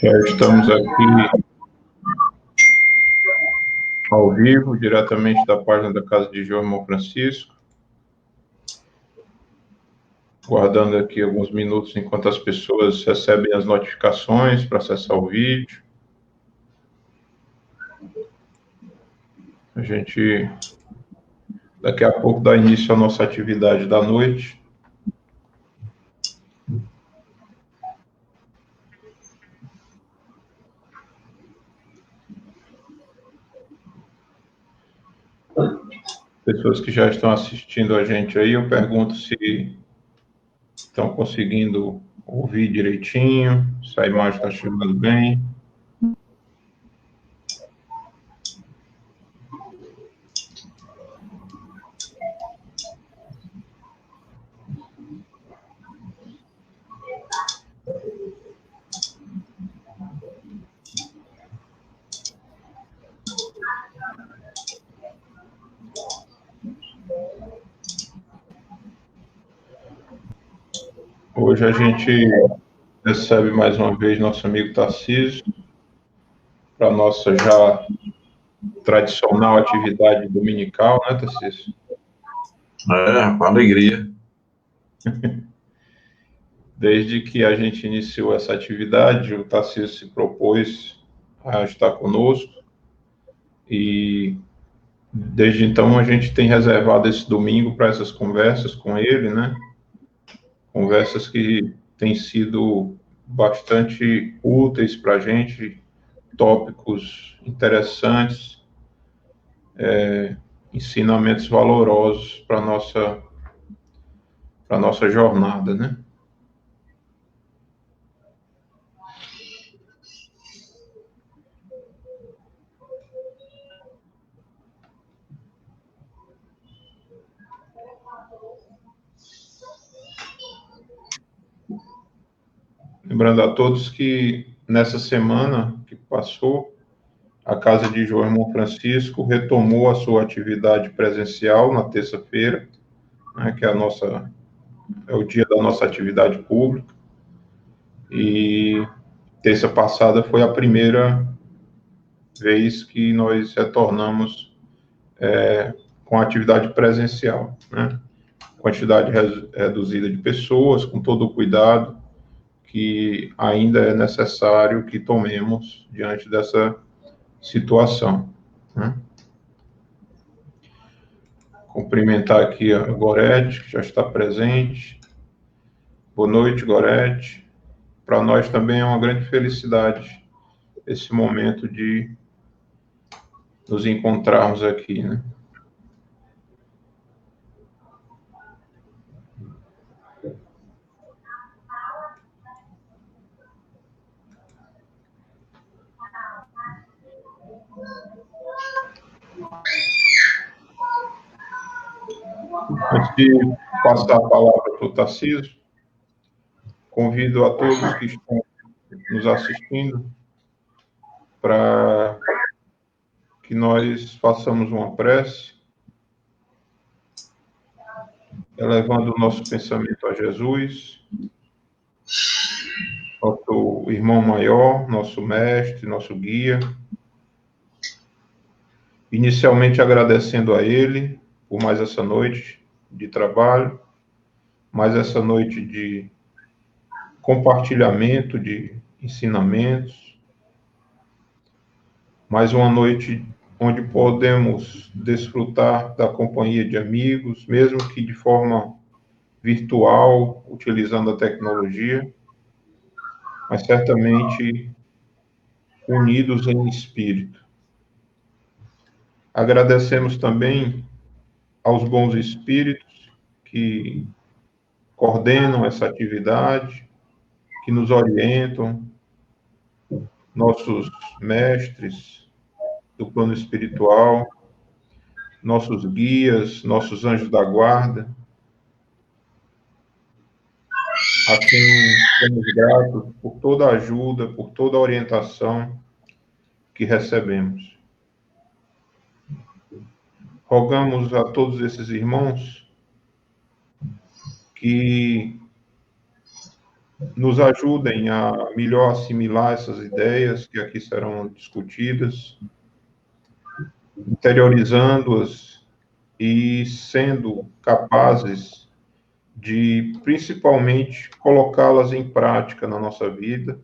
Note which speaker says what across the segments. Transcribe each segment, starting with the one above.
Speaker 1: Já estamos aqui ao vivo, diretamente da página da Casa de João Irmão Francisco. Guardando aqui alguns minutos enquanto as pessoas recebem as notificações para acessar o vídeo. A gente, daqui a pouco, dá início à nossa atividade da noite. Pessoas que já estão assistindo a gente aí, eu pergunto se estão conseguindo ouvir direitinho, se a imagem está chegando bem. Hoje a gente recebe mais uma vez nosso amigo Tarcísio para a nossa já tradicional atividade dominical, né, Tarcísio?
Speaker 2: Com alegria.
Speaker 1: Desde que a gente iniciou essa atividade, o Tarcísio se propôs a estar conosco e desde então a gente tem reservado esse domingo para essas conversas com ele, né? Conversas que têm sido bastante úteis para a gente, tópicos interessantes, ensinamentos valorosos para nossa jornada, né? Lembrando a todos que nessa semana que passou, a Casa de João Irmão Francisco retomou a sua atividade presencial na terça-feira, né, que é o dia da nossa atividade pública. E terça passada foi a primeira vez que nós retornamos com a atividade presencial, né? Quantidade reduzida de pessoas, com todo o cuidado que ainda é necessário que tomemos diante dessa situação, né? Cumprimentar aqui a Gorete, que já está presente. Boa noite, Gorete. Para nós também é uma grande felicidade esse momento de nos encontrarmos aqui, né? Antes de passar a palavra para o Tarcísio, convido a todos que estão nos assistindo para que nós façamos uma prece, elevando o nosso pensamento a Jesus, nosso irmão maior, nosso mestre, nosso guia. Inicialmente agradecendo a Ele por mais essa noite de trabalho, mais essa noite de compartilhamento de ensinamentos, mais uma noite onde podemos desfrutar da companhia de amigos, mesmo que de forma virtual, utilizando a tecnologia, mas certamente unidos em espírito. Agradecemos também aos bons espíritos que coordenam essa atividade, que nos orientam, nossos mestres do plano espiritual, nossos guias, nossos anjos da guarda, a quem somos gratos por toda a ajuda, por toda a orientação que recebemos. Rogamos a todos esses irmãos que nos ajudem a melhor assimilar essas ideias que aqui serão discutidas, interiorizando-as e sendo capazes de, principalmente, colocá-las em prática na nossa vida,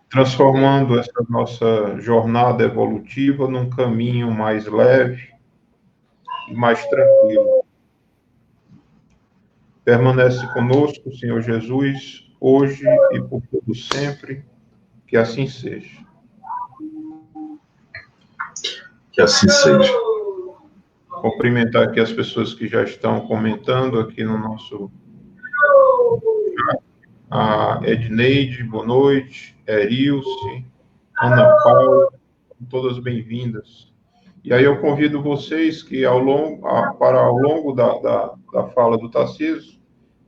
Speaker 1: transformando essa nossa jornada evolutiva num caminho mais leve e mais tranquilo. Permanece conosco, Senhor Jesus, hoje e por todo sempre, que assim seja.
Speaker 2: Que assim seja.
Speaker 1: Cumprimentar aqui as pessoas que já estão comentando aqui no nosso chat. A Edneide, boa noite. Erilce, Ana Paula, todas bem-vindas. E aí eu convido vocês que para ao longo da fala do Tarcísio,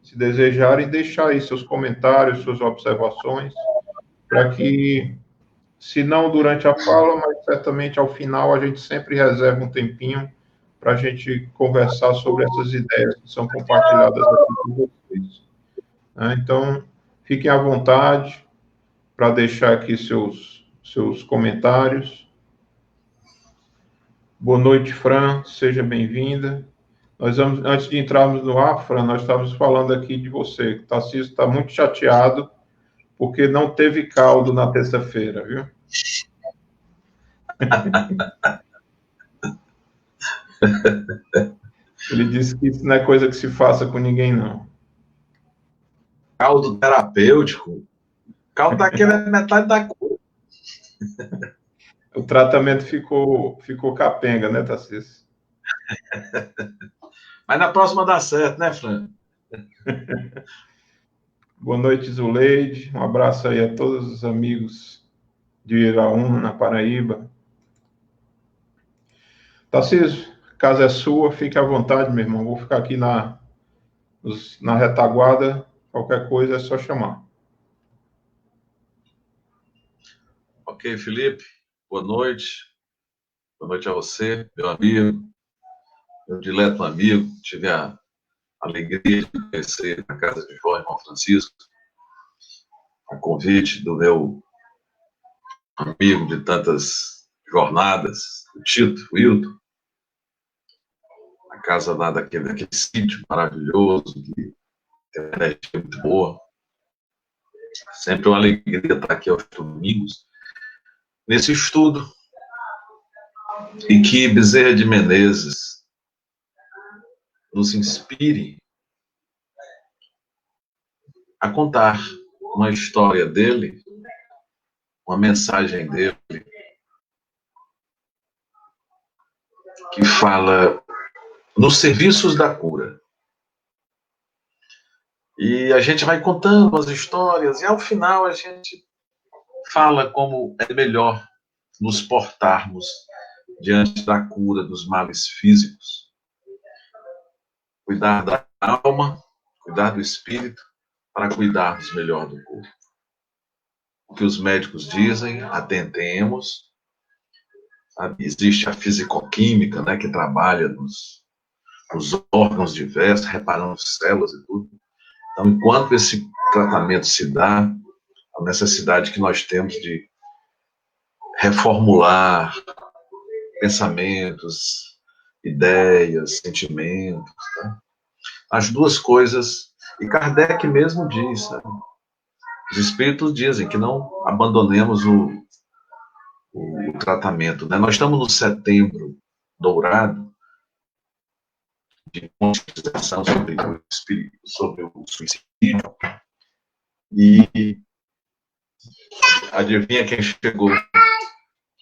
Speaker 1: se desejarem, deixar aí seus comentários, suas observações, para que, se não durante a fala, mas certamente ao final, a gente sempre reserva um tempinho para a gente conversar sobre essas ideias que são compartilhadas aqui com vocês. Então, fiquem à vontade para deixar aqui seus comentários. Boa noite, Fran, seja bem-vinda. Antes de entrarmos no ar, Fran, nós estávamos falando aqui de você. O Tarcísio está muito chateado porque não teve caldo na terça-feira, viu? Ele disse que isso não é coisa que se faça com ninguém, não.
Speaker 2: Caldo terapêutico. Caldo daquele é metade da cura.
Speaker 1: O tratamento ficou capenga, né, Tarcísio?
Speaker 2: Mas na próxima dá certo, né, Fran?
Speaker 1: Boa noite, Zuleide. Um abraço aí a todos os amigos de Iraúna, na Paraíba. Tarcísio, a casa é sua, fique à vontade, meu irmão. Vou ficar aqui na retaguarda. Qualquer coisa é só chamar.
Speaker 2: Ok, Felipe. Boa noite. Boa noite a você, meu amigo, meu dileto amigo. Tive a alegria de conhecer na casa de João Irmão Francisco, a convite do meu amigo de tantas jornadas, o Tito, o Hilton, a casa lá daquele sítio maravilhoso, que tem uma energia muito boa. Sempre uma alegria estar aqui aos domingos, nesse estudo, e que Bezerra de Menezes nos inspire a contar uma história dele, uma mensagem dele, que fala nos serviços da cura. E a gente vai contando as histórias, e ao final a gente fala como é melhor nos portarmos diante da cura dos males físicos. Cuidar da alma, cuidar do espírito, para cuidarmos melhor do corpo. O que os médicos dizem, atentemos. Sabe? Existe a fisicoquímica, né, que trabalha nos órgãos diversos, reparando células e tudo. Então, enquanto esse tratamento se dá, a necessidade que nós temos de reformular pensamentos, ideias, sentimentos, tá? As duas coisas, e Kardec mesmo diz, né? Os espíritos dizem que não abandonemos o tratamento, né? Nós estamos no setembro dourado de conscientização sobre o suicídio, e adivinha quem chegou?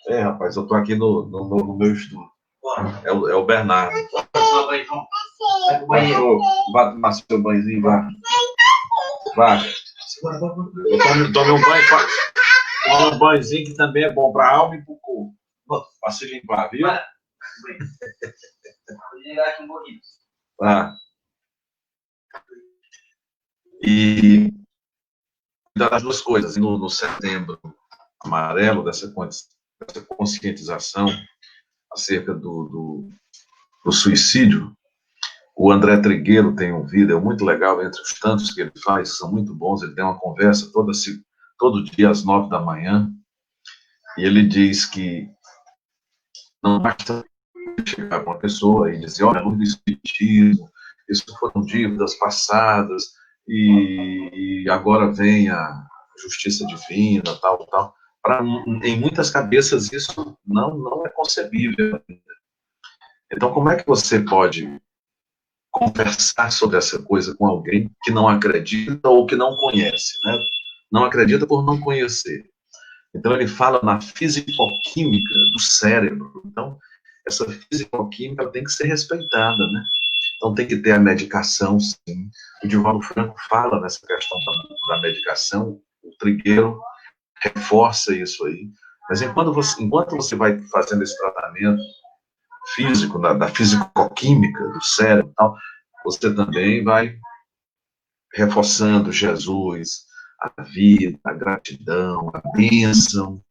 Speaker 2: Rapaz, eu tô aqui no meu estudo. É o Bernardo. Vai tomar seu banhozinho, vá. Tome um banho, tome um banhozinho que também é bom para a alma e para o corpo. Para se limpar, viu? Vou ligar aqui um pouquinho. E cuidar das duas coisas. No setembro amarelo, dessa conscientização acerca do suicídio, O André Trigueiro tem um vídeo muito legal, entre os tantos que ele faz, são muito bons. Ele tem uma conversa todo dia às 9 da manhã, e ele diz que não basta chegar para uma pessoa e dizer: olha, a luz do espiritismo, isso foram dívidas passadas, e agora vem a justiça divina, tal, tal. Em muitas cabeças isso não é concebível. Então, como é que você pode conversar sobre essa coisa com alguém que não acredita ou que não conhece, né? Não acredita por não conhecer. Então, ele fala na fisicoquímica do cérebro. Então, essa fisicoquímica tem que ser respeitada, né? Então, tem que ter a medicação, sim. O Divaldo Franco fala nessa questão da medicação, o Trigueiro reforça isso aí. Mas enquanto você vai fazendo esse tratamento físico, da fisicoquímica do cérebro e tal, você também vai reforçando Jesus, a vida, a gratidão, a bênção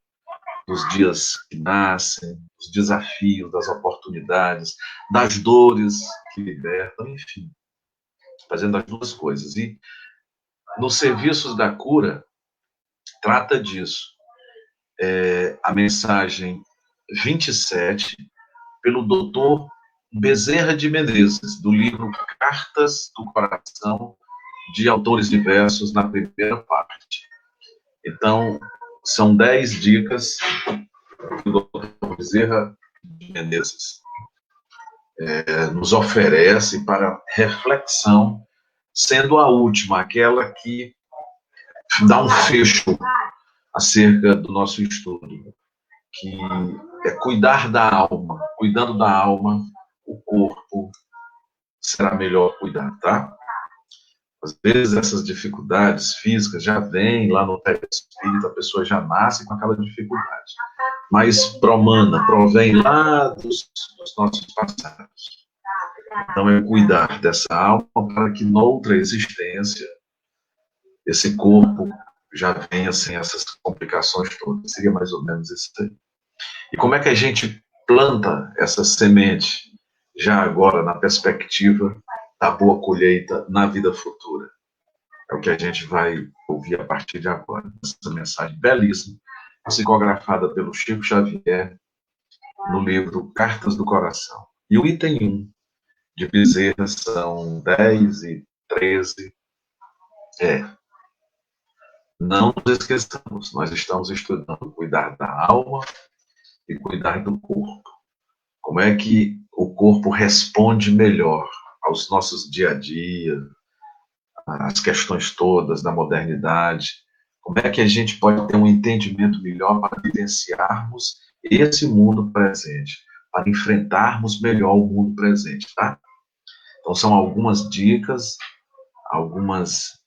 Speaker 2: dos dias que nascem, dos desafios, das oportunidades, das dores que libertam, enfim, fazendo as duas coisas. E nos serviços da cura, trata disso. A mensagem 27, pelo doutor Bezerra de Menezes, do livro Cartas do Coração, de autores diversos, na primeira parte. Então, são 10 dicas que o doutor Bezerra de Menezes nos oferece para reflexão, sendo a última, aquela que dá um fecho acerca do nosso estudo, que é cuidar da alma. Cuidando da alma, o corpo será melhor cuidar, tá? Às vezes essas dificuldades físicas já vêm lá no perispírito, a pessoa já nasce com aquela dificuldade. Mas provém lá dos nossos passados. Então é cuidar dessa alma para que noutra existência esse corpo já venha sem essas complicações todas. Seria mais ou menos isso aí. E como é que a gente planta essa semente já agora na perspectiva da boa colheita na vida futura? É o que a gente vai ouvir a partir de agora. Essa mensagem belíssima, psicografada pelo Chico Xavier no livro Cartas do Coração. E o item 1 de Bezerra são 10 e 13. Não nos esqueçamos, nós estamos estudando cuidar da alma e cuidar do corpo. Como é que o corpo responde melhor aos nossos dia a dia, às questões todas da modernidade? Como é que a gente pode ter um entendimento melhor para vivenciarmos esse mundo presente, para enfrentarmos melhor o mundo presente, tá? Então são algumas dicas, algumas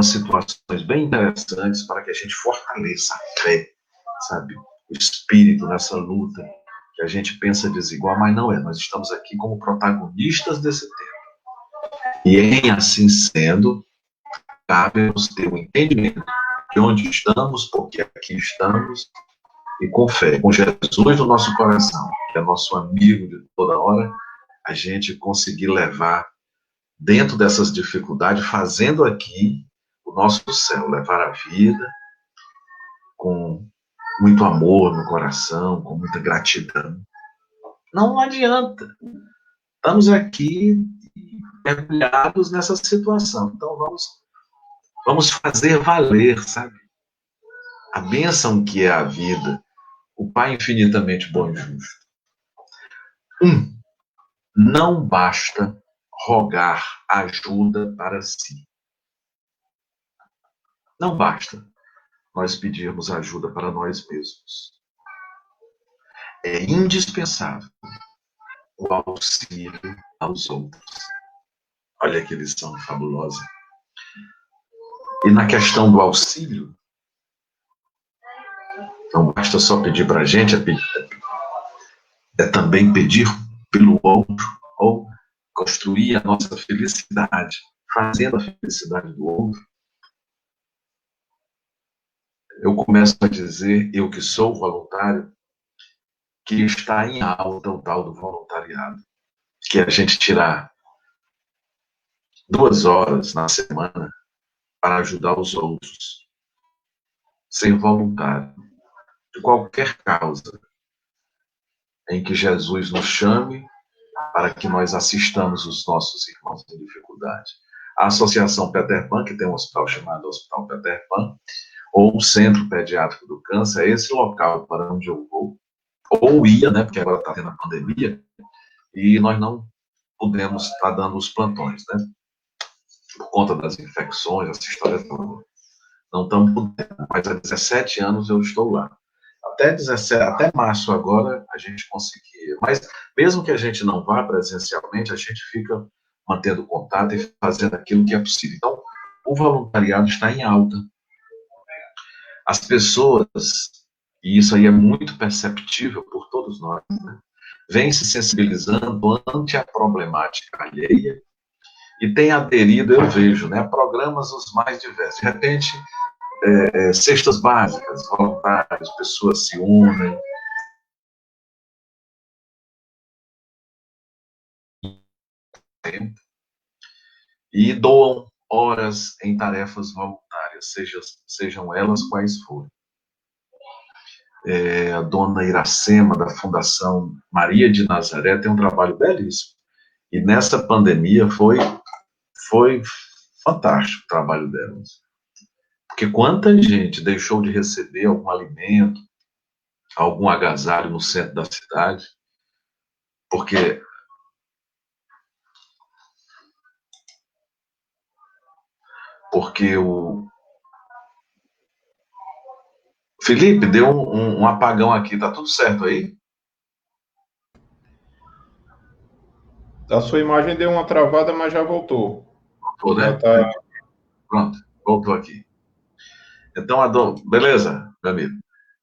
Speaker 2: situações bem interessantes para que a gente fortaleça a fé, sabe? O espírito nessa luta, que a gente pensa desigual, mas não é. Nós estamos aqui como protagonistas desse tempo. E em assim sendo, cabe-nos ter o entendimento de onde estamos, porque aqui estamos, e com fé, com Jesus no nosso coração, que é nosso amigo de toda hora, a gente conseguir levar dentro dessas dificuldades, fazendo aqui o nosso céu, levar a vida com muito amor no coração, com muita gratidão. Não adianta. Estamos aqui mergulhados nessa situação. Então vamos fazer valer, sabe? A bênção que é a vida, o Pai infinitamente bom e justo. Não basta rogar ajuda para si. Não basta nós pedirmos ajuda para nós mesmos. É indispensável o auxílio aos outros. Olha que lição fabulosa. E na questão do auxílio, não basta só pedir para a gente, é também pedir pelo outro, ou construir a nossa felicidade, fazendo a felicidade do outro. Eu começo a dizer, eu que sou voluntário, que está em alta o tal do voluntariado, que é a gente tirar 2 horas na semana para ajudar os outros, ser voluntário, de qualquer causa em que Jesus nos chame para que nós assistamos os nossos irmãos em dificuldade. A Associação Peter Pan, que tem um hospital chamado Hospital Peter Pan, ou o Centro Pediátrico do Câncer, é esse local para onde eu vou, ou ia, né, porque agora está tendo a pandemia, e nós não podemos estar dando os plantões, né, por conta das infecções, essa história toda. Não estamos podendo, mas há 17 anos eu estou lá. Até março agora a gente conseguia. Mas mesmo que a gente não vá presencialmente, a gente fica mantendo contato e fazendo aquilo que é possível. Então, o voluntariado está em alta. As pessoas, e isso aí é muito perceptível por todos nós, né, vêm se sensibilizando ante a problemática alheia e têm aderido, eu vejo, né, a programas os mais diversos. De repente, cestas básicas, voluntários, pessoas se unem, e doam horas em tarefas voluntárias, sejam elas quais forem. A dona Iracema, da Fundação Maria de Nazaré, tem um trabalho belíssimo. E nessa pandemia foi fantástico o trabalho delas. Porque quanta gente deixou de receber algum alimento, algum agasalho no centro da cidade, porque o Felipe deu um apagão aqui, tá tudo certo aí?
Speaker 1: A sua imagem deu uma travada, mas já voltou.
Speaker 2: Voltou,
Speaker 1: Já
Speaker 2: né?
Speaker 1: está.
Speaker 2: Pronto, voltou aqui. Então, beleza, meu amigo.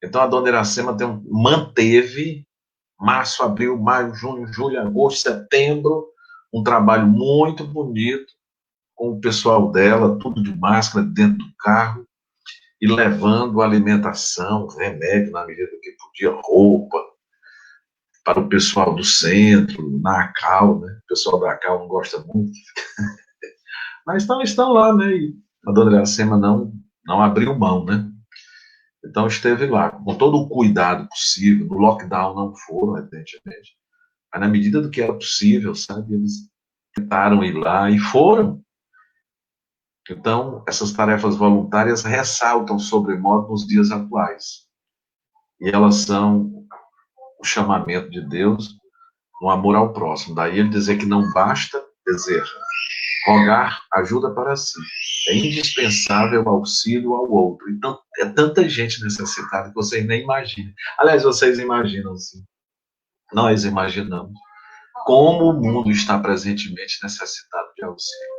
Speaker 2: Então, a dona Iracema manteve março, abril, maio, junho, julho, agosto, setembro, um trabalho muito bonito com o pessoal dela, tudo de máscara dentro do carro, e levando alimentação, remédio na medida que podia, roupa, para o pessoal do centro, na ACAL, né? O pessoal da ACAL não gosta muito. Mas estão lá, né? E a dona Iracema não abriu mão, né? Então esteve lá, com todo o cuidado possível. No lockdown não foram, evidentemente. Mas na medida do que era possível, sabe? Eles tentaram ir lá e foram. Então, essas tarefas voluntárias ressaltam sobremodo nos dias atuais. E elas são o chamamento de Deus no amor ao próximo. Daí ele dizer que não basta desejar, rogar ajuda para si. É indispensável o auxílio ao outro. Então, é tanta gente necessitada que vocês nem imaginam. Aliás, vocês imaginam, sim. Nós imaginamos como o mundo está presentemente necessitado de auxílio.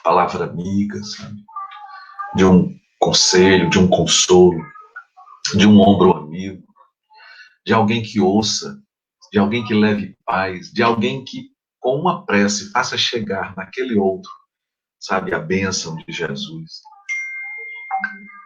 Speaker 2: Palavra amiga, sabe? De um conselho, de um consolo, de um ombro amigo, de alguém que ouça, de alguém que leve paz, de alguém que, com uma prece, faça chegar naquele outro, sabe, a bênção de Jesus.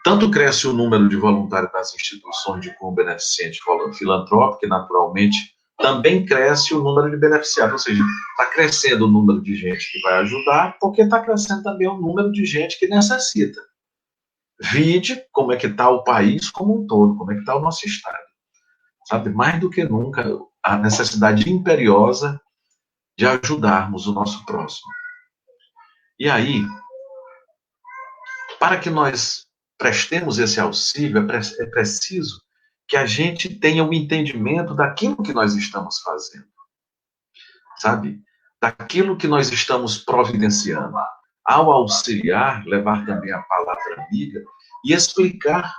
Speaker 2: Tanto cresce o número de voluntários das instituições de cunho beneficente filantrópico, que naturalmente também cresce o número de beneficiários, ou seja, está crescendo o número de gente que vai ajudar, porque está crescendo também o número de gente que necessita. Vide como é que está o país como um todo, como é que está o nosso estado. Sabe, mais do que nunca, a necessidade imperiosa de ajudarmos o nosso próximo. E aí, para que nós prestemos esse auxílio, é preciso que a gente tenha o entendimento daquilo que nós estamos fazendo, sabe? Daquilo que nós estamos providenciando. Ao auxiliar, levar também a palavra amiga e explicar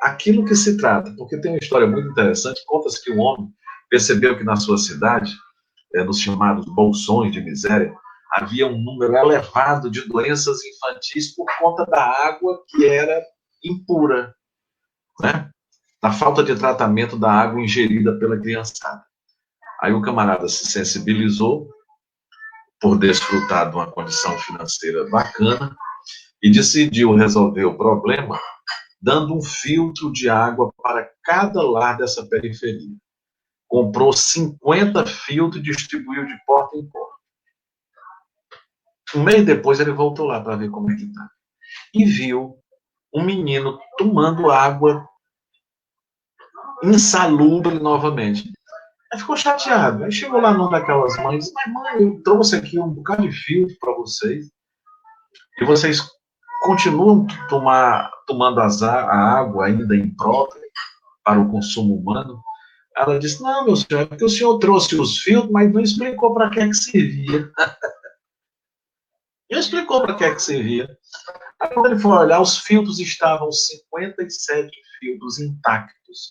Speaker 2: aquilo que se trata. Porque tem uma história muito interessante, conta-se que um homem percebeu que na sua cidade, nos chamados bolsões de miséria, havia um número elevado de doenças infantis por conta da água que era impura, né? Da falta de tratamento da água ingerida pela criançada. Aí o camarada se sensibilizou por desfrutar de uma condição financeira bacana e decidiu resolver o problema dando um filtro de água para cada lar dessa periferia. Comprou 50 filtros e distribuiu de porta em porta. Um mês depois ele voltou lá para ver como é que tá. E viu um menino tomando água insalubre novamente. Aí ficou chateado. Aí chegou lá numa daquelas mães, mas mãe, eu trouxe aqui um bocado de filtro para vocês, e vocês continuam tomando a água ainda imprópria para o consumo humano? Ela disse, não, meu senhor, é porque o senhor trouxe os filtros, mas não explicou para que é que servia. Não explicou para que é que servia. Aí quando ele foi olhar, os filtros estavam 57 filtros intactos.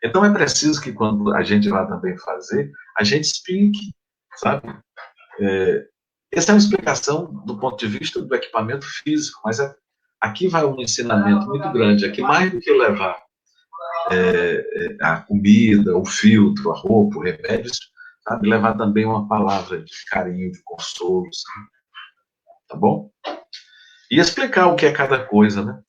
Speaker 2: Então é preciso que quando a gente vai também fazer, a gente explique, sabe? Essa é uma explicação do ponto de vista do equipamento físico, mas aqui vai um ensinamento muito grande. Aqui mais do que levar a comida, o filtro, a roupa, os remédios, sabe? Levar também uma palavra de carinho, de consolo, sabe? Tá bom? E explicar o que é cada coisa, né?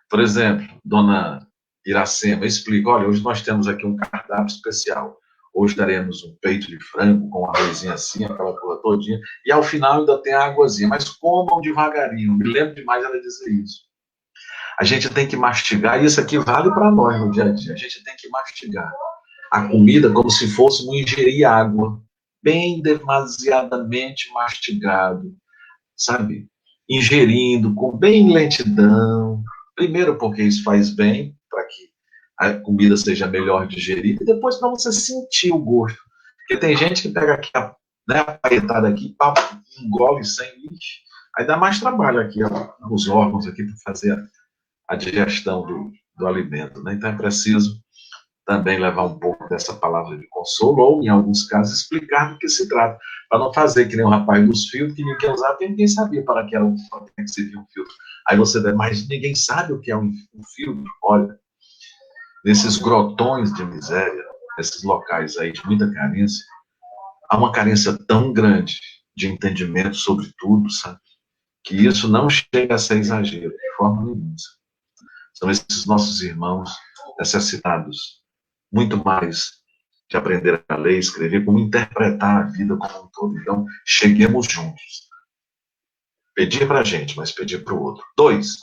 Speaker 2: Por exemplo, dona Iracema explica, olha, hoje nós temos aqui um cardápio especial. Hoje daremos um peito de frango com uma arrozinha assim, aquela coisa todinha, e ao final ainda tem a águazinha, mas comam devagarinho. Me lembro demais ela dizer isso. A gente tem que mastigar, e isso aqui vale para nós no dia a dia. A gente tem que mastigar a comida como se fôssemos ingerir água, bem demasiadamente mastigado, sabe? Ingerindo com bem lentidão. Primeiro porque isso faz bem, para que a comida seja melhor digerida, e depois para você sentir o gosto. Porque tem gente que pega aqui, né, a paetada aqui, papo, engole sem lixo, aí dá mais trabalho aqui, ó, nos órgãos aqui para fazer a digestão do alimento, né? Então é preciso também levar um pouco dessa palavra de consolo, ou, em alguns casos, explicar do que se trata, para não fazer que nem o rapaz dos filtros, que ninguém usava, porque ninguém sabia para que servia um filtro. Aí você vê, mas ninguém sabe o que é um filtro. Olha, nesses grotões de miséria, nesses locais aí de muita carência, há uma carência tão grande de entendimento sobre tudo, sabe? Que isso não chega a ser exagero, de forma nenhuma. São esses nossos irmãos necessitados muito mais de aprender a ler, escrever, como interpretar a vida como um todo. Então, cheguemos juntos. Pedir para a gente, mas pedir para o outro. 2,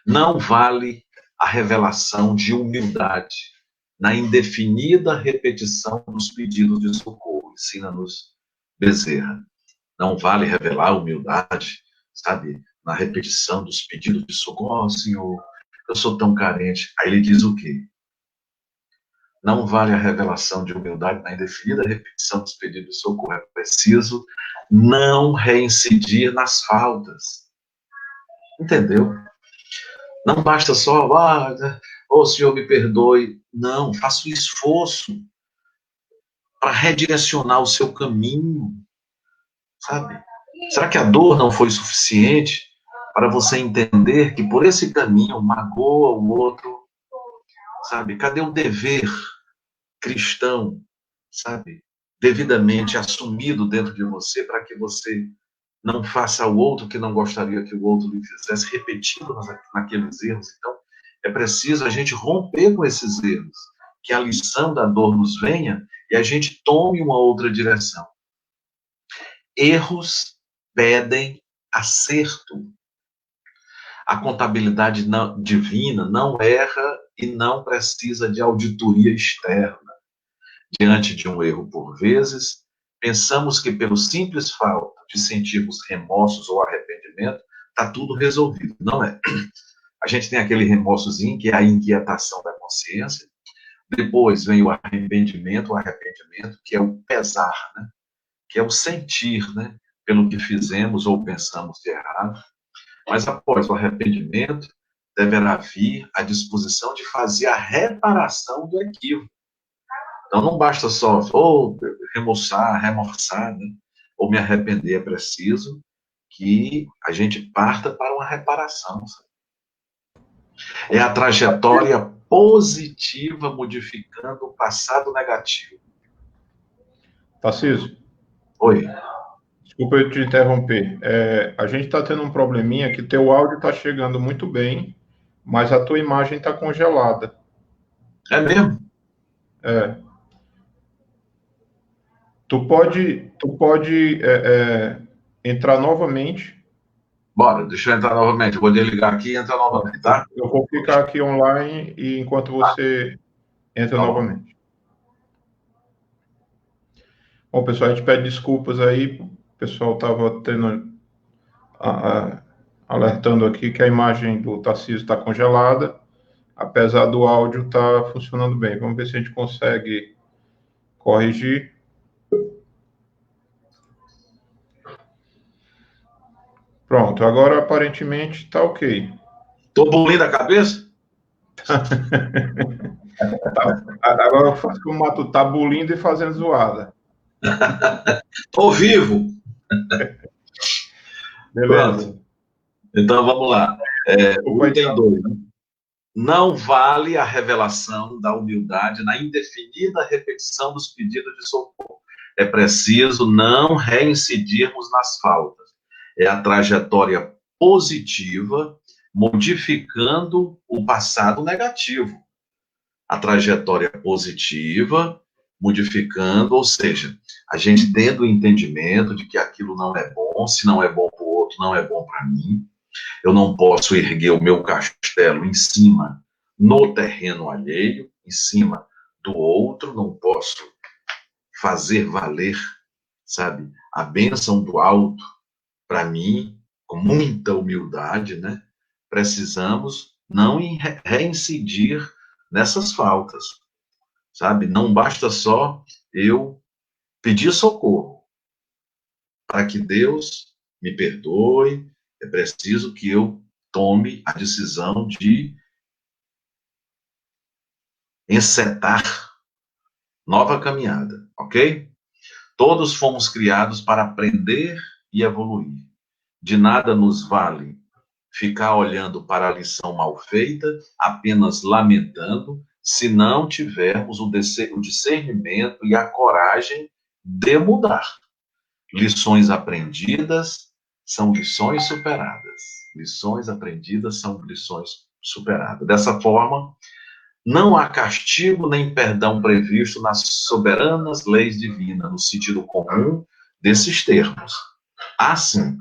Speaker 2: não vale a revelação de humildade na indefinida repetição dos pedidos de socorro. Ensina-nos Bezerra. Não vale revelar humildade, sabe, na repetição dos pedidos de socorro. Oh, Senhor, eu sou tão carente. Aí ele diz o quê? Não vale a revelação de humildade na indefinida repetição dos pedidos de socorro. É preciso não reincidir nas faltas. Entendeu? Não basta só, Senhor, me perdoe. Não, faça o esforço para redirecionar o seu caminho, sabe? Será que a dor não foi suficiente para você entender que por esse caminho magoa o outro, sabe? Cadê o dever cristão, sabe, devidamente assumido dentro de você, para que você não faça ao outro que não gostaria que o outro lhe fizesse, repetindo naqueles erros. Então, é preciso a gente romper com esses erros, que a lição da dor nos venha e a gente tome uma outra direção. Erros pedem acerto. A contabilidade divina não erra e não precisa de auditoria externa. Diante de um erro, por vezes, pensamos que pelo simples fato de sentirmos remorsos ou arrependimento, está tudo resolvido. Não é. A gente tem aquele remorsozinho, que é a inquietação da consciência. Depois vem o arrependimento, que é o pesar, né? Que é o sentir, né? Pelo que fizemos ou pensamos de errado. Mas após o arrependimento, deverá vir a disposição de fazer a reparação do equívoco. Então não basta só remorçar, né? Ou me arrepender, é preciso que a gente parta para uma reparação. Sabe? É a trajetória positiva modificando o passado negativo.
Speaker 1: Tarcísio.
Speaker 2: Oi.
Speaker 1: Desculpa eu te interromper. A gente está tendo um probleminha que teu áudio está chegando muito bem, mas a tua imagem está congelada.
Speaker 2: É mesmo?
Speaker 1: Tu pode entrar novamente.
Speaker 2: Bora, deixa eu entrar novamente. Eu vou desligar aqui e entrar novamente, tá?
Speaker 1: Eu vou ficar aqui online e enquanto você entra
Speaker 2: Tá bom.
Speaker 1: novamente. Bom, pessoal, a gente pede desculpas aí. O pessoal estava alertando aqui que a imagem do Tarcísio está congelada, apesar do áudio estar funcionando bem. Vamos ver se a gente consegue corrigir. Pronto, agora aparentemente está ok.
Speaker 2: Tô bolindo a cabeça?
Speaker 1: Agora eu faço como o Mato tá bulindo e fazendo zoada.
Speaker 2: Tô vivo.
Speaker 1: Beleza.
Speaker 2: Pronto. Então vamos lá. O item 2. Não vale a revelação da humildade na indefinida repetição dos pedidos de socorro. É preciso não reincidirmos nas faltas. É a trajetória positiva modificando o passado negativo. A trajetória positiva modificando, ou seja, a gente tendo o entendimento de que aquilo não é bom, se não é bom para o outro, não é bom para mim. Eu não posso erguer o meu castelo em cima, no terreno alheio, em cima do outro, não posso fazer valer, sabe, a bênção do alto para mim, com muita humildade, né? Precisamos não reincidir nessas faltas, sabe? Não basta só eu pedir socorro para que Deus me perdoe, é preciso que eu tome a decisão de encetar nova caminhada, ok? Todos fomos criados para aprender e evoluir. De nada nos vale ficar olhando para a lição mal feita, apenas lamentando, se não tivermos o discernimento e a coragem de mudar. Lições aprendidas são lições superadas. Lições aprendidas são lições superadas. Dessa forma, não há castigo nem perdão previsto nas soberanas leis divinas, no sentido comum desses termos. Há, sim,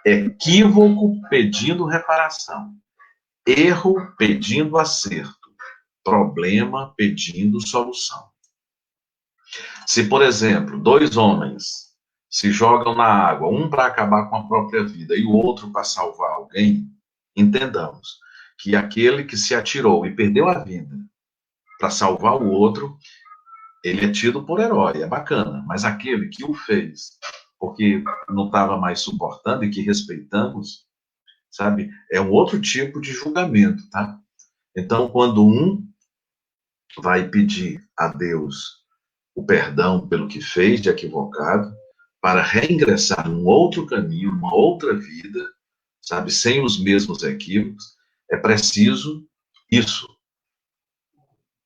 Speaker 2: equívoco pedindo reparação, erro pedindo acerto, problema pedindo solução. Se, por exemplo, dois homens se jogam na água, um para acabar com a própria vida e o outro para salvar alguém, entendamos que aquele que se atirou e perdeu a vida para salvar o outro, ele é tido por herói, é bacana, mas aquele que o fez porque não estava mais suportando e que respeitamos, sabe, é um outro tipo de julgamento, tá? Então, quando um vai pedir a Deus o perdão pelo que fez de equivocado, para reingressar num outro caminho, numa outra vida, sabe, sem os mesmos equívocos, é preciso isso,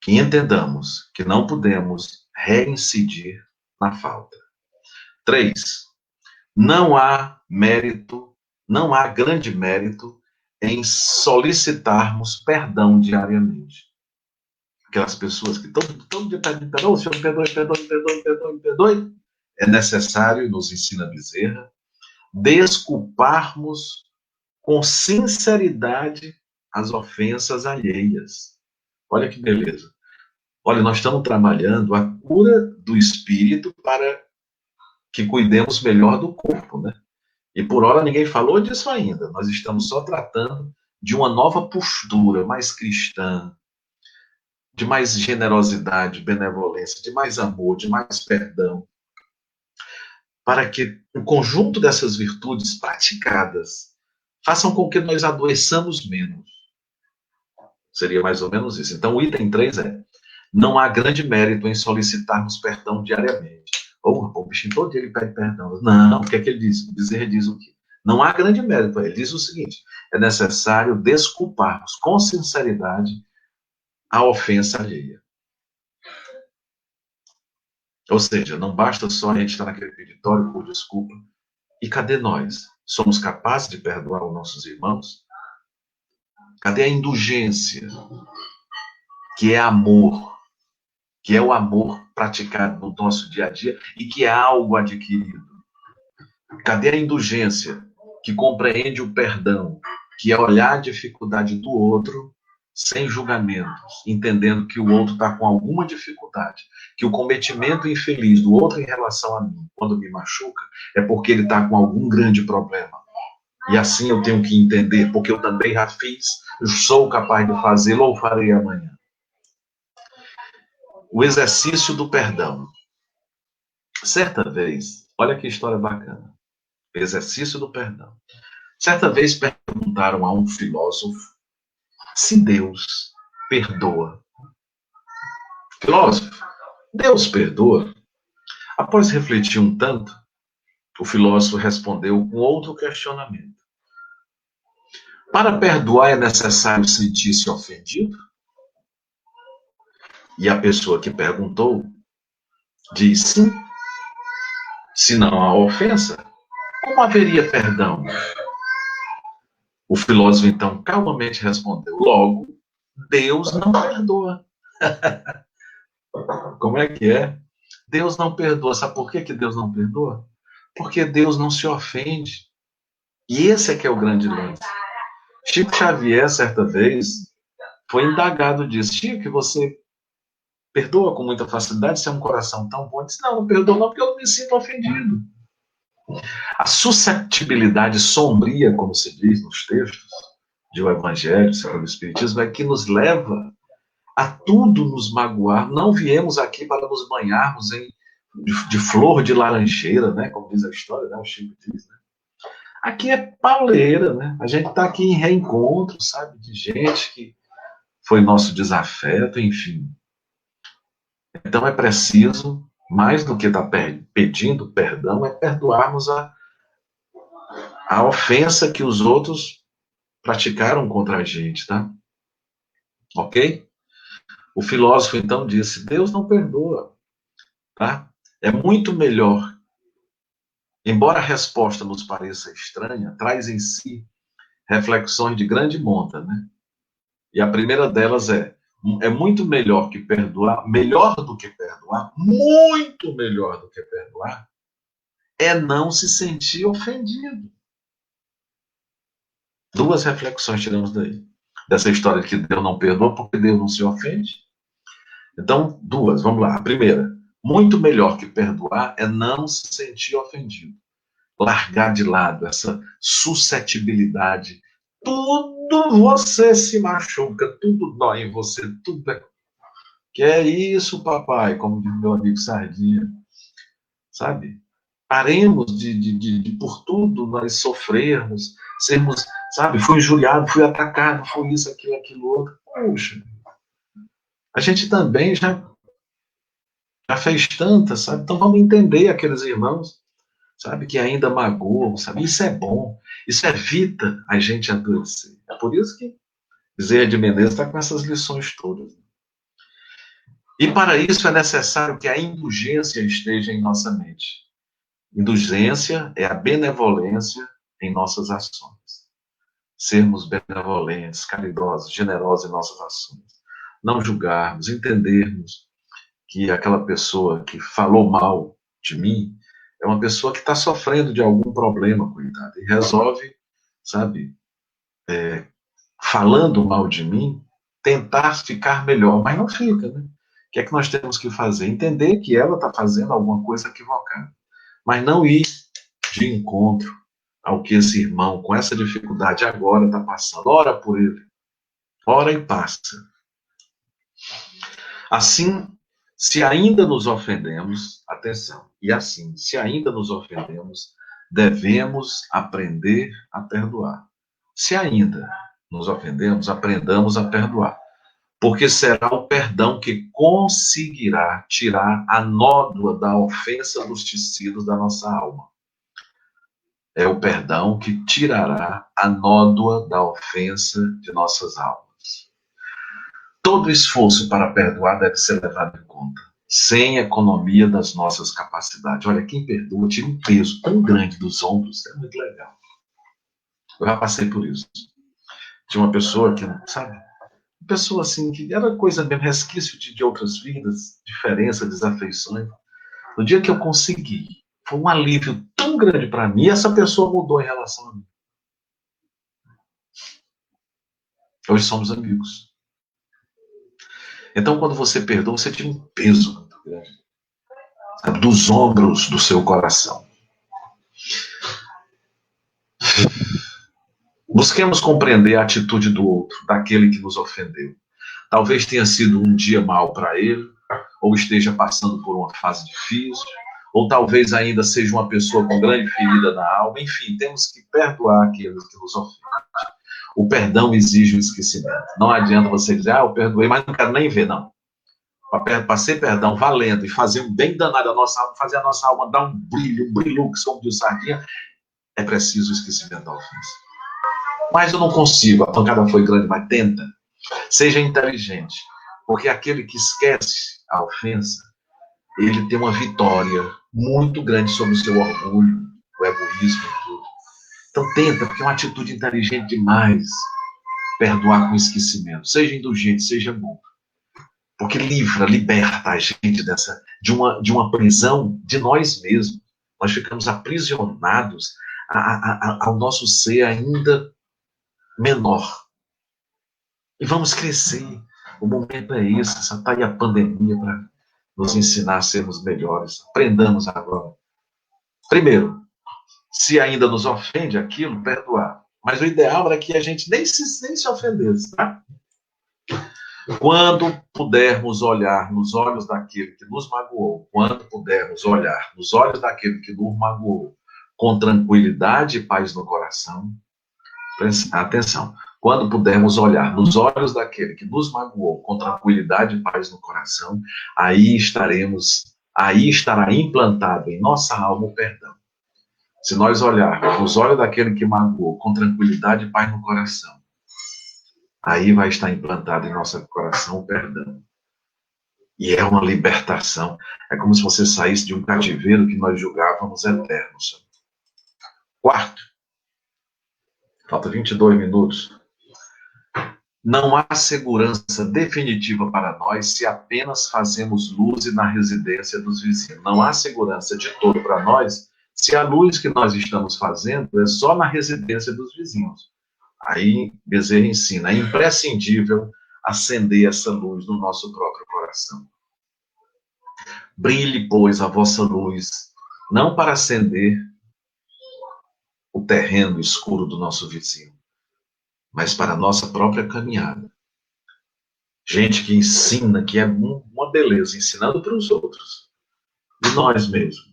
Speaker 2: que entendamos que não podemos reincidir na falta. 3. Não há mérito, não há grande mérito em solicitarmos perdão diariamente. Aquelas pessoas que todo dia pedem perdão, Senhor, me perdoe. É necessário, nos ensina Bezerra, desculparmos com sinceridade as ofensas alheias. Olha que beleza. Olha, nós estamos trabalhando a cura do espírito para que cuidemos melhor do corpo, né? E por hora ninguém falou disso ainda. Nós estamos só tratando de uma nova postura mais cristã, de mais generosidade, benevolência, de mais amor, de mais perdão, para que o conjunto dessas virtudes praticadas façam com que nós adoeçamos menos. Seria mais ou menos isso. Então, o item 3 é: não há grande mérito em solicitarmos perdão diariamente. O bichinho todo dia ele pede perdão. Não, o que é que ele diz? O Bezerra diz o quê? Não há grande mérito. Ele diz o seguinte: é necessário desculparmos com sinceridade a ofensa alheia. Ou seja, não basta só a gente estar naquele peditório por desculpa. E cadê nós? Somos capazes de perdoar os nossos irmãos? Cadê a indulgência, que é amor? que é o amor praticado no nosso dia a dia e que é algo adquirido. Cadê a indulgência, que compreende o perdão, que é olhar a dificuldade do outro sem julgamentos, entendendo que o outro está com alguma dificuldade, que o cometimento infeliz do outro em relação a mim, quando me machuca, é porque ele está com algum grande problema. E assim eu tenho que entender, porque eu também já fiz, eu sou capaz de fazê-lo ou farei amanhã. O exercício do perdão. Certa vez, olha que história bacana. O exercício do perdão. Certa vez perguntaram a um filósofo se Deus perdoa. Filósofo, Deus perdoa? Após refletir um tanto, o filósofo respondeu com outro questionamento. Para perdoar é necessário sentir-se ofendido? E a pessoa que perguntou diz sim. Se não há ofensa, como haveria perdão? O filósofo então calmamente respondeu: logo, Deus não perdoa. Como é que é? Deus não perdoa. Sabe por que Deus não perdoa? Porque Deus não se ofende. E esse é que é o grande lance. Chico Xavier, certa vez, foi indagado disso. Chico, que você perdoa com muita facilidade, você é um coração tão bom. Ele disse, não perdoa não, porque eu não me sinto ofendido. A suscetibilidade sombria, como se diz nos textos do Evangelho, segundo o Espiritismo, é que nos leva a tudo nos magoar. Não viemos aqui para nos banharmos de flor de laranjeira, né? Como diz a história, né? O Chico diz, né? Aqui é pauleira, né? A gente está aqui em reencontro, sabe? De gente que foi nosso desafeto, enfim. Então é preciso, mais do que estar pedindo perdão, é perdoarmos a ofensa que os outros praticaram contra a gente, tá? Ok? O filósofo então disse: Deus não perdoa, tá? É muito melhor, embora a resposta nos pareça estranha, traz em si reflexões de grande monta, né? E a primeira delas é muito melhor que perdoar, melhor do que perdoar, muito melhor do que perdoar, é não se sentir ofendido. Duas reflexões tiramos daí. Dessa história de que Deus não perdoa porque Deus não se ofende. Então, duas, vamos lá. A primeira, muito melhor que perdoar é não se sentir ofendido. Largar de lado essa suscetibilidade. Tudo você se machuca, tudo dói em você, tudo é... Que é isso, papai, como diz meu amigo Sardinha. Sabe? Paremos de por tudo nós sofrermos, sermos, sabe, fui injuriado, fui atacado, foi isso, aquilo outro. Poxa, a gente também já fez tantas, sabe? Então vamos entender aqueles irmãos, sabe, que ainda magoam, sabe? Isso é bom, isso evita a gente adoecer. É por isso que Bezerra de Menezes está com essas lições todas. E para isso é necessário que a indulgência esteja em nossa mente. Indulgência é a benevolência em nossas ações. Sermos benevolentes, caridosos, generosos em nossas ações. Não julgarmos, entendermos que aquela pessoa que falou mal de mim é uma pessoa que está sofrendo de algum problema, coitada, e resolve, sabe, falando mal de mim, tentar ficar melhor, mas não fica, né? O que é que nós temos que fazer? Entender que ela está fazendo alguma coisa equivocada, mas não ir de encontro ao que esse irmão, com essa dificuldade agora, está passando. Ora por ele, ora e passa. Assim, se ainda nos ofendemos, atenção, e assim, se ainda nos ofendemos, devemos aprender a perdoar. Se ainda nos ofendemos, aprendamos a perdoar, porque será o perdão que conseguirá tirar a nódoa da ofensa dos tecidos da nossa alma. É o perdão que tirará a nódoa da ofensa de nossas almas. Todo esforço para perdoar deve ser levado em conta, sem economia das nossas capacidades. Olha, quem perdoa tira um peso tão grande dos ombros, é muito legal. Eu já passei por isso. Tinha uma pessoa que, sabe, pessoa assim, que era coisa mesmo, resquício de outras vidas, diferença, desafeições. No dia que eu consegui, foi um alívio tão grande para mim, essa pessoa mudou em relação a mim. Hoje somos amigos. Então, quando você perdoa, você tira um peso muito grande, sabe, dos ombros do seu coração. Busquemos compreender a atitude do outro, daquele que nos ofendeu. Talvez tenha sido um dia mau para ele, ou esteja passando por uma fase difícil, ou talvez ainda seja uma pessoa com grande ferida na alma. Enfim, temos que perdoar aqueles que nos ofendem. O perdão exige o esquecimento. Não adianta você dizer, eu perdoei, mas não quero nem ver, não. Para ser perdão valendo e fazer um bem danado à nossa alma, fazer a nossa alma dar um brilho que como de sardinha, é preciso o esquecimento da ofensa. Mas eu não consigo, a pancada foi grande, mas tenta. Seja inteligente, porque aquele que esquece a ofensa, ele tem uma vitória muito grande sobre o seu orgulho, o egoísmo e tudo. Então tenta, porque é uma atitude inteligente demais, perdoar com esquecimento. Seja indulgente, seja bom. Porque liberta a gente de uma prisão de nós mesmos. Nós ficamos aprisionados ao nosso ser ainda menor. E vamos crescer. O momento é esse. Está aí a pandemia para nos ensinar a sermos melhores. Aprendamos agora. Primeiro, se ainda nos ofende aquilo, perdoar. Mas o ideal era que a gente nem se ofendesse, tá? Quando pudermos olhar nos olhos daquele que nos magoou, quando pudermos olhar nos olhos daquele que nos magoou, com tranquilidade e paz no coração, atenção, quando pudermos olhar nos olhos daquele que nos magoou, com tranquilidade e paz no coração, aí estará implantado em nossa alma o perdão. Se nós olharmos nos olhos daquele que magoou, com tranquilidade e paz no coração, aí vai estar implantado em nosso coração o perdão. E é uma libertação. É como se você saísse de um cativeiro que nós julgávamos eterno. Quarto, falta 22 minutos. Não há segurança definitiva para nós se apenas fazemos luz na residência dos vizinhos. Não há segurança de todo para nós se a luz que nós estamos fazendo é só na residência dos vizinhos. Aí Bezerra ensina, é imprescindível acender essa luz no nosso próprio coração. Brilhe, pois, a vossa luz, não para acender o terreno escuro do nosso vizinho, mas para a nossa própria caminhada. Gente que ensina, que é uma beleza, ensinando para os outros, e nós mesmos.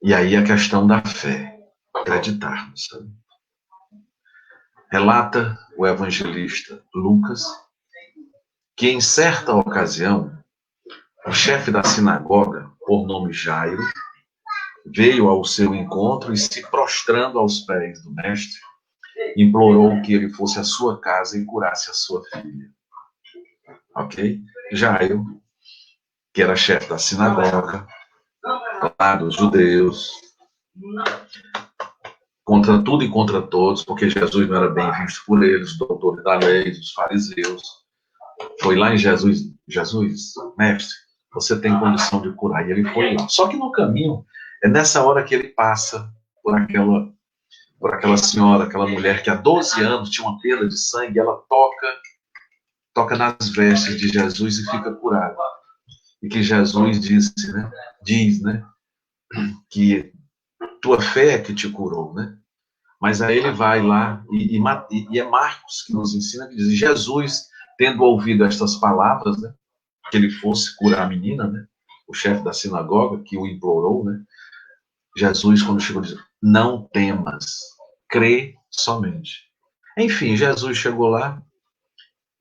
Speaker 2: E aí a questão da fé, acreditarmos, sabe? Relata o evangelista Lucas que em certa ocasião o chefe da sinagoga, por nome Jairo, veio ao seu encontro e, se prostrando aos pés do mestre, implorou que ele fosse à sua casa e curasse a sua filha. Ok? Jairo, que era chefe da sinagoga, lá dos judeus, contra tudo e contra todos, porque Jesus não era bem visto por eles, os doutores da lei, os fariseus. Foi lá em Jesus, mestre, você tem condição de curar. E ele foi lá. Só que no caminho, é nessa hora que ele passa por aquela senhora, aquela mulher que há 12 anos tinha uma perda de sangue, e ela toca nas vestes de Jesus e fica curada. E que Jesus diz, né, que tua fé é que te curou, né? Mas aí ele vai lá, e é Marcos que nos ensina, que diz, Jesus, tendo ouvido estas palavras, né, que ele fosse curar a menina, né, o chefe da sinagoga, que o implorou, né, Jesus, quando chegou, diz, não temas, crê somente. Enfim, Jesus chegou lá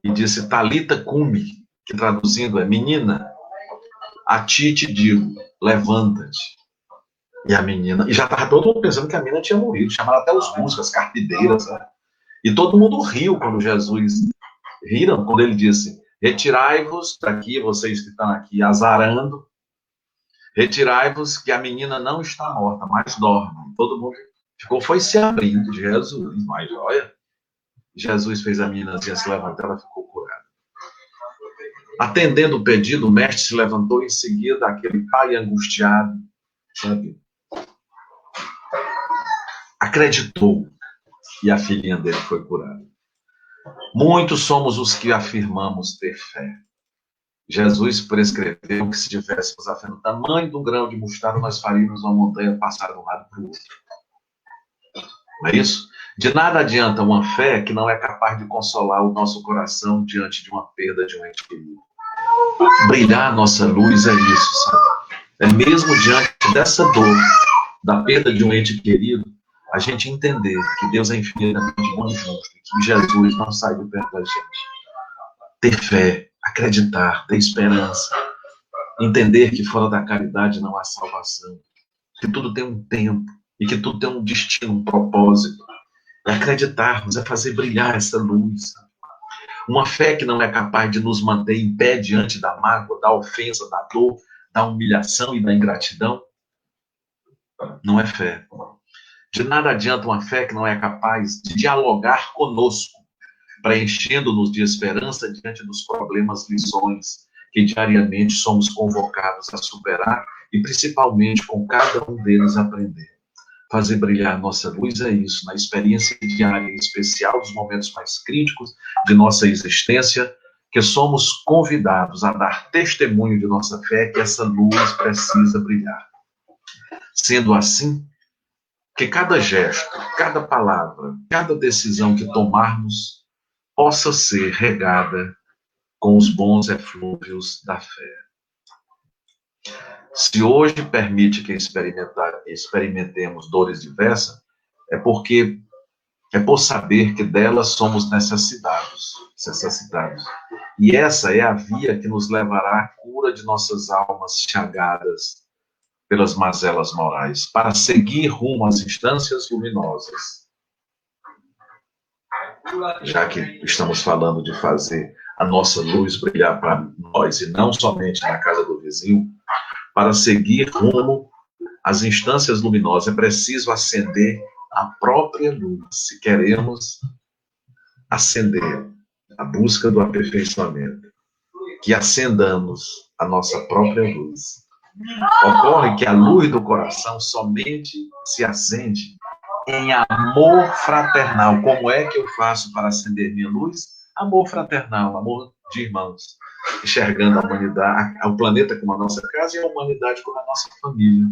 Speaker 2: e disse, Talita cumi, que traduzindo é, menina, a ti te digo, levanta-te. E a menina, e já estava todo mundo pensando que a menina tinha morrido, chamaram até os músicos, as carpideiras, né? E todo mundo riu quando riram quando ele disse, retirai-vos daqui, vocês que estão aqui azarando, retirai-vos que a menina não está morta, mas dorme. Todo mundo foi se abrindo de Jesus, mas olha, Jesus fez a meninazinha se levantar, ela ficou curada. Atendendo o pedido, o mestre se levantou em seguida, aquele pai angustiado, sabe? Acreditou e a filhinha dele foi curada. Muitos somos os que afirmamos ter fé. Jesus prescreveu que se tivéssemos a fé no tamanho do grão de mostarda, nós faríamos uma montanha passar de um lado para o outro. Não é isso? De nada adianta uma fé que não é capaz de consolar o nosso coração diante de uma perda de um ente querido. Brilhar a nossa luz é isso, sabe? É mesmo diante dessa dor, da perda de um ente querido, a gente entender que Deus é infinitamente bom e justo, que Jesus não sai de perto da gente. Ter fé, acreditar, ter esperança, entender que fora da caridade não há salvação, que tudo tem um tempo e que tudo tem um destino, um propósito. É acreditarmos, é fazer brilhar essa luz. Uma fé que não é capaz de nos manter em pé diante da mágoa, da ofensa, da dor, da humilhação e da ingratidão, não é fé. De nada adianta uma fé que não é capaz de dialogar conosco, preenchendo-nos de esperança diante dos problemas, lições que diariamente somos convocados a superar e principalmente com cada um deles aprender. Fazer brilhar nossa luz é isso, na experiência diária em especial dos momentos mais críticos de nossa existência, que somos convidados a dar testemunho de nossa fé, que essa luz precisa brilhar. Sendo assim, que cada gesto, cada palavra, cada decisão que tomarmos possa ser regada com os bons eflúvios da fé. Se hoje permite que experimentemos dores diversas, é por saber que delas somos necessitados. E essa é a via que nos levará à cura de nossas almas chagadas pelas mazelas morais, para seguir rumo às instâncias luminosas. Já que estamos falando de fazer a nossa luz brilhar para nós e não somente na casa do vizinho, para seguir rumo às instâncias luminosas é preciso acender a própria luz. Se queremos acender a busca do aperfeiçoamento, que acendamos a nossa própria luz. Ocorre que a luz do coração somente se acende em amor fraternal. Como é que eu faço para acender minha luz? Amor fraternal, amor de irmãos. Enxergando a humanidade, o planeta como a nossa casa e a humanidade como a nossa família.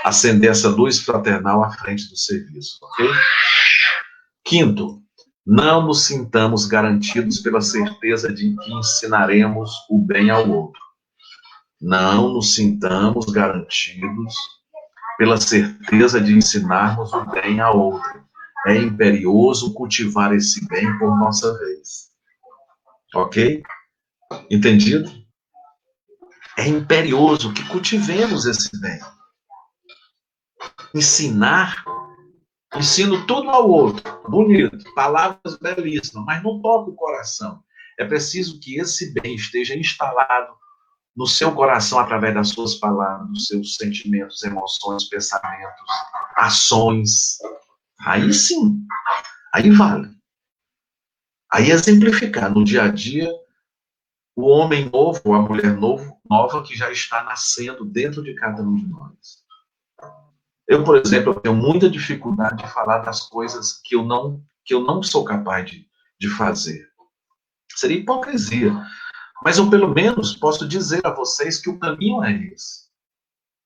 Speaker 2: Acender essa luz fraternal à frente do serviço, ok? Quinto, não nos sintamos garantidos pela certeza de que ensinaremos o bem ao outro. Não nos sintamos garantidos pela certeza de ensinarmos o bem a outro. É imperioso cultivar esse bem por nossa vez. Ok? Entendido? É imperioso que cultivemos esse bem. Ensino tudo ao outro. Bonito, palavras belíssimas, mas não toca o coração. É preciso que esse bem esteja instalado no seu coração através das suas palavras, dos seus sentimentos, emoções, pensamentos, ações. Aí sim, aí vale. Aí exemplificar no dia a dia o homem novo, a mulher nova que já está nascendo dentro de cada um de nós. Eu, por exemplo, eu tenho muita dificuldade de falar das coisas que eu não sou capaz de fazer. Seria hipocrisia. Mas eu, pelo menos, posso dizer a vocês que o caminho é esse.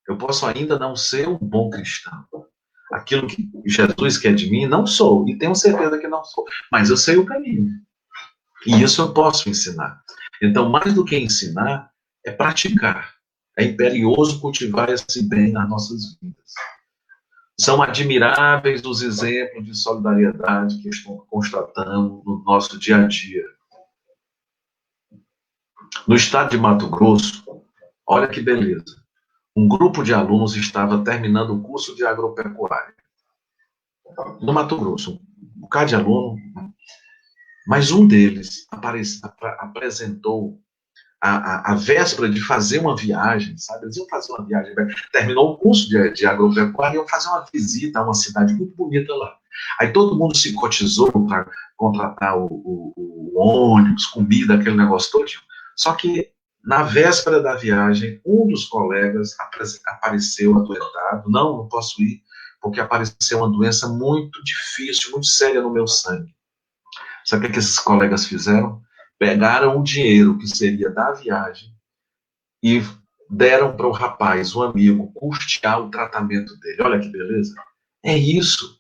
Speaker 2: Eu posso ainda não ser um bom cristão. Aquilo que Jesus quer de mim, não sou. E tenho certeza que não sou. Mas eu sei o caminho. E isso eu posso ensinar. Então, mais do que ensinar, é praticar. É imperioso cultivar esse bem nas nossas vidas. São admiráveis os exemplos de solidariedade que constatamos no nosso dia a dia. No estado de Mato Grosso, olha que beleza. Um grupo de alunos estava terminando o curso de agropecuária. No Mato Grosso, um bocado de aluno, mas um deles apresentou a véspera de fazer uma viagem, sabe? Eles iam fazer uma viagem, terminou o curso de agropecuária e iam fazer uma visita a uma cidade muito bonita lá. Aí todo mundo se cotizou para contratar o ônibus, comida, aquele negócio todo. Só que na véspera da viagem, um dos colegas apareceu adoentado. Não posso ir, porque apareceu uma doença muito difícil, muito séria no meu sangue. Sabe o que esses colegas fizeram? Pegaram o dinheiro que seria da viagem e deram para o rapaz, o amigo, custear o tratamento dele. Olha que beleza. É isso.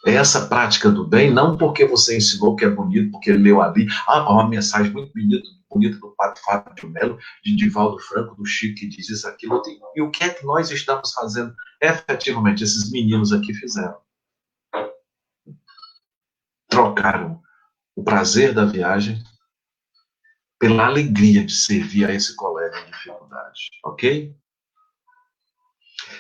Speaker 2: É essa prática do bem, não porque você ensinou que é bonito, porque ele leu ali, uma mensagem muito bonita do Padre Fábio Melo, de Divaldo Franco, do Chico, que diz isso, aquilo. E o que é que nós estamos fazendo? Efetivamente, esses meninos aqui fizeram. Trocaram o prazer da viagem pela alegria de servir a esse colega em dificuldade, ok?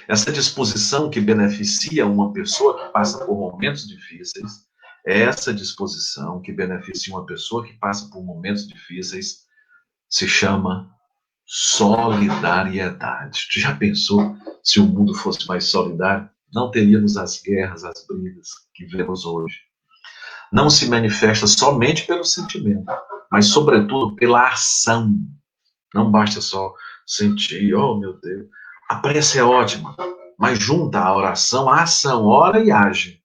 Speaker 2: Essa disposição que beneficia uma pessoa que passa por momentos difíceis, essa disposição que beneficia uma pessoa que passa por momentos difíceis, se chama solidariedade. Tu já pensou se o mundo fosse mais solidário? Não teríamos as guerras, as brigas que vemos hoje. Não se manifesta somente pelo sentimento, mas, sobretudo, pela ação. Não basta só sentir, oh meu Deus. A prece é ótima, mas junta a oração à ação, ora e age.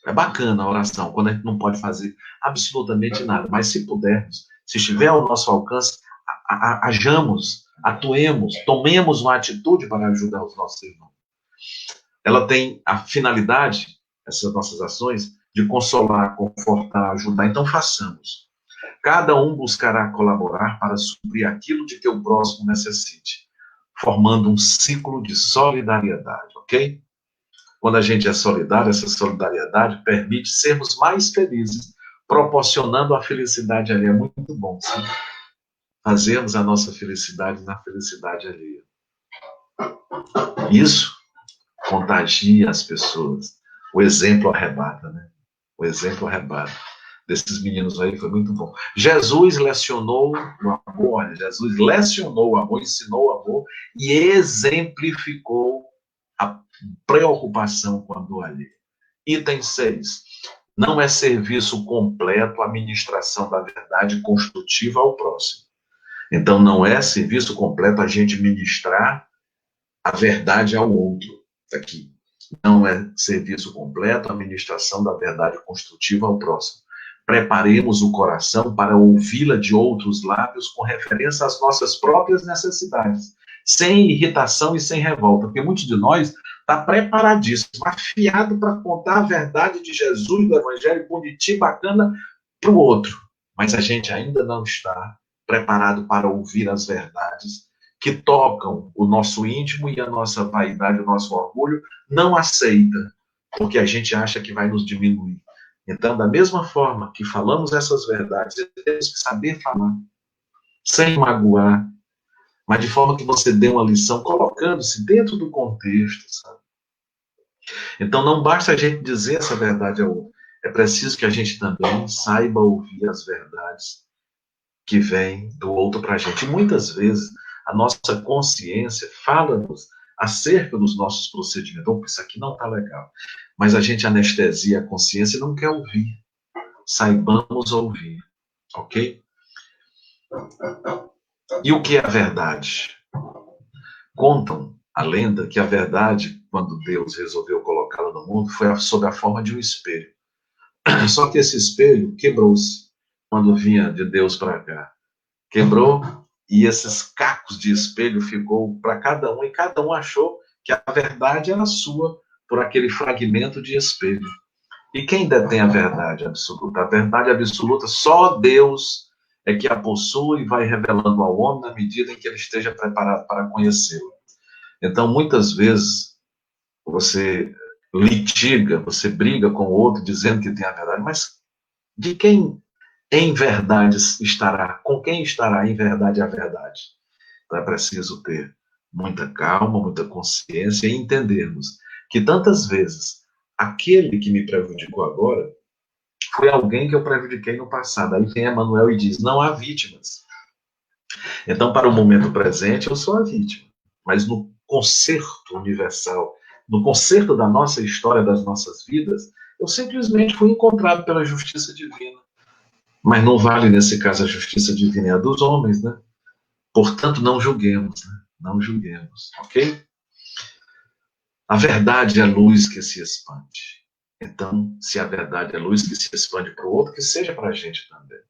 Speaker 2: É bacana a oração, quando a gente não pode fazer absolutamente nada, mas se pudermos, se estiver ao nosso alcance, hajamos, atuemos, tomemos uma atitude para ajudar os nossos irmãos. Ela tem a finalidade, essas nossas ações, de consolar, confortar, ajudar, então façamos. Cada um buscará colaborar para suprir aquilo de que o próximo necessite, formando um ciclo de solidariedade, ok? Quando a gente é solidário, essa solidariedade permite sermos mais felizes, proporcionando a felicidade alheia. É muito bom, sim. Fazermos a nossa felicidade na felicidade alheia. Isso contagia as pessoas. O exemplo arrebata, né? O exemplo arrebata. Desses meninos aí foi muito bom. Jesus lecionou o amor, Jesus lecionou o amor, ensinou o amor e exemplificou a preocupação com a dor alheia. Item 6. Não é serviço completo a ministração da verdade construtiva ao próximo. Então, não é serviço completo a gente ministrar a verdade ao outro. Aqui. Não é serviço completo a ministração da verdade construtiva ao próximo. Preparemos o coração para ouvi-la de outros lábios com referência às nossas próprias necessidades, sem irritação e sem revolta, porque muitos de nós está preparadíssimo, afiado para contar a verdade de Jesus, do Evangelho, bonitinho, bacana, para o outro, mas a gente ainda não está preparado para ouvir as verdades que tocam o nosso íntimo e a nossa vaidade, o nosso orgulho, não aceita, porque a gente acha que vai nos diminuir. Então, da mesma forma que falamos essas verdades, temos que saber falar, sem magoar, mas de forma que você dê uma lição, colocando-se dentro do contexto, sabe? Então, não basta a gente dizer essa verdade ao outro, é preciso que a gente também saiba ouvir as verdades que vêm do outro para a gente. E muitas vezes, a nossa consciência fala-nos acerca dos nossos procedimentos. Opa, isso aqui não está legal. Mas a gente anestesia a consciência e não quer ouvir. Saibamos ouvir, ok? E o que é a verdade? Contam a lenda que a verdade, quando Deus resolveu colocá-la no mundo, foi sob a forma de um espelho. Só que esse espelho quebrou-se quando vinha de Deus para cá. Quebrou e esses cacos de espelho ficou para cada um, e cada um achou que a verdade era sua por aquele fragmento de espelho. E quem detém a verdade absoluta? A verdade absoluta, só Deus é que a possui e vai revelando ao homem na medida em que ele esteja preparado para conhecê-lo. Então, muitas vezes, você litiga, você briga com o outro dizendo que tem a verdade, mas de quem em verdade estará? Com quem estará em verdade a verdade? Então, é preciso ter muita calma, muita consciência e entendermos que tantas vezes aquele que me prejudicou agora foi alguém que eu prejudiquei no passado. Aí vem Emmanuel e diz, não há vítimas. Então, para o momento presente, eu sou a vítima. Mas no concerto universal, no concerto da nossa história, das nossas vidas, Eu simplesmente fui encontrado pela justiça divina. Mas não vale, nesse caso, a justiça divina é a dos homens, né? Portanto, não julguemos, né? Não julguemos, ok? A verdade é a luz que se expande. Então, se a verdade é a luz que se expande para o outro, que seja para a gente também.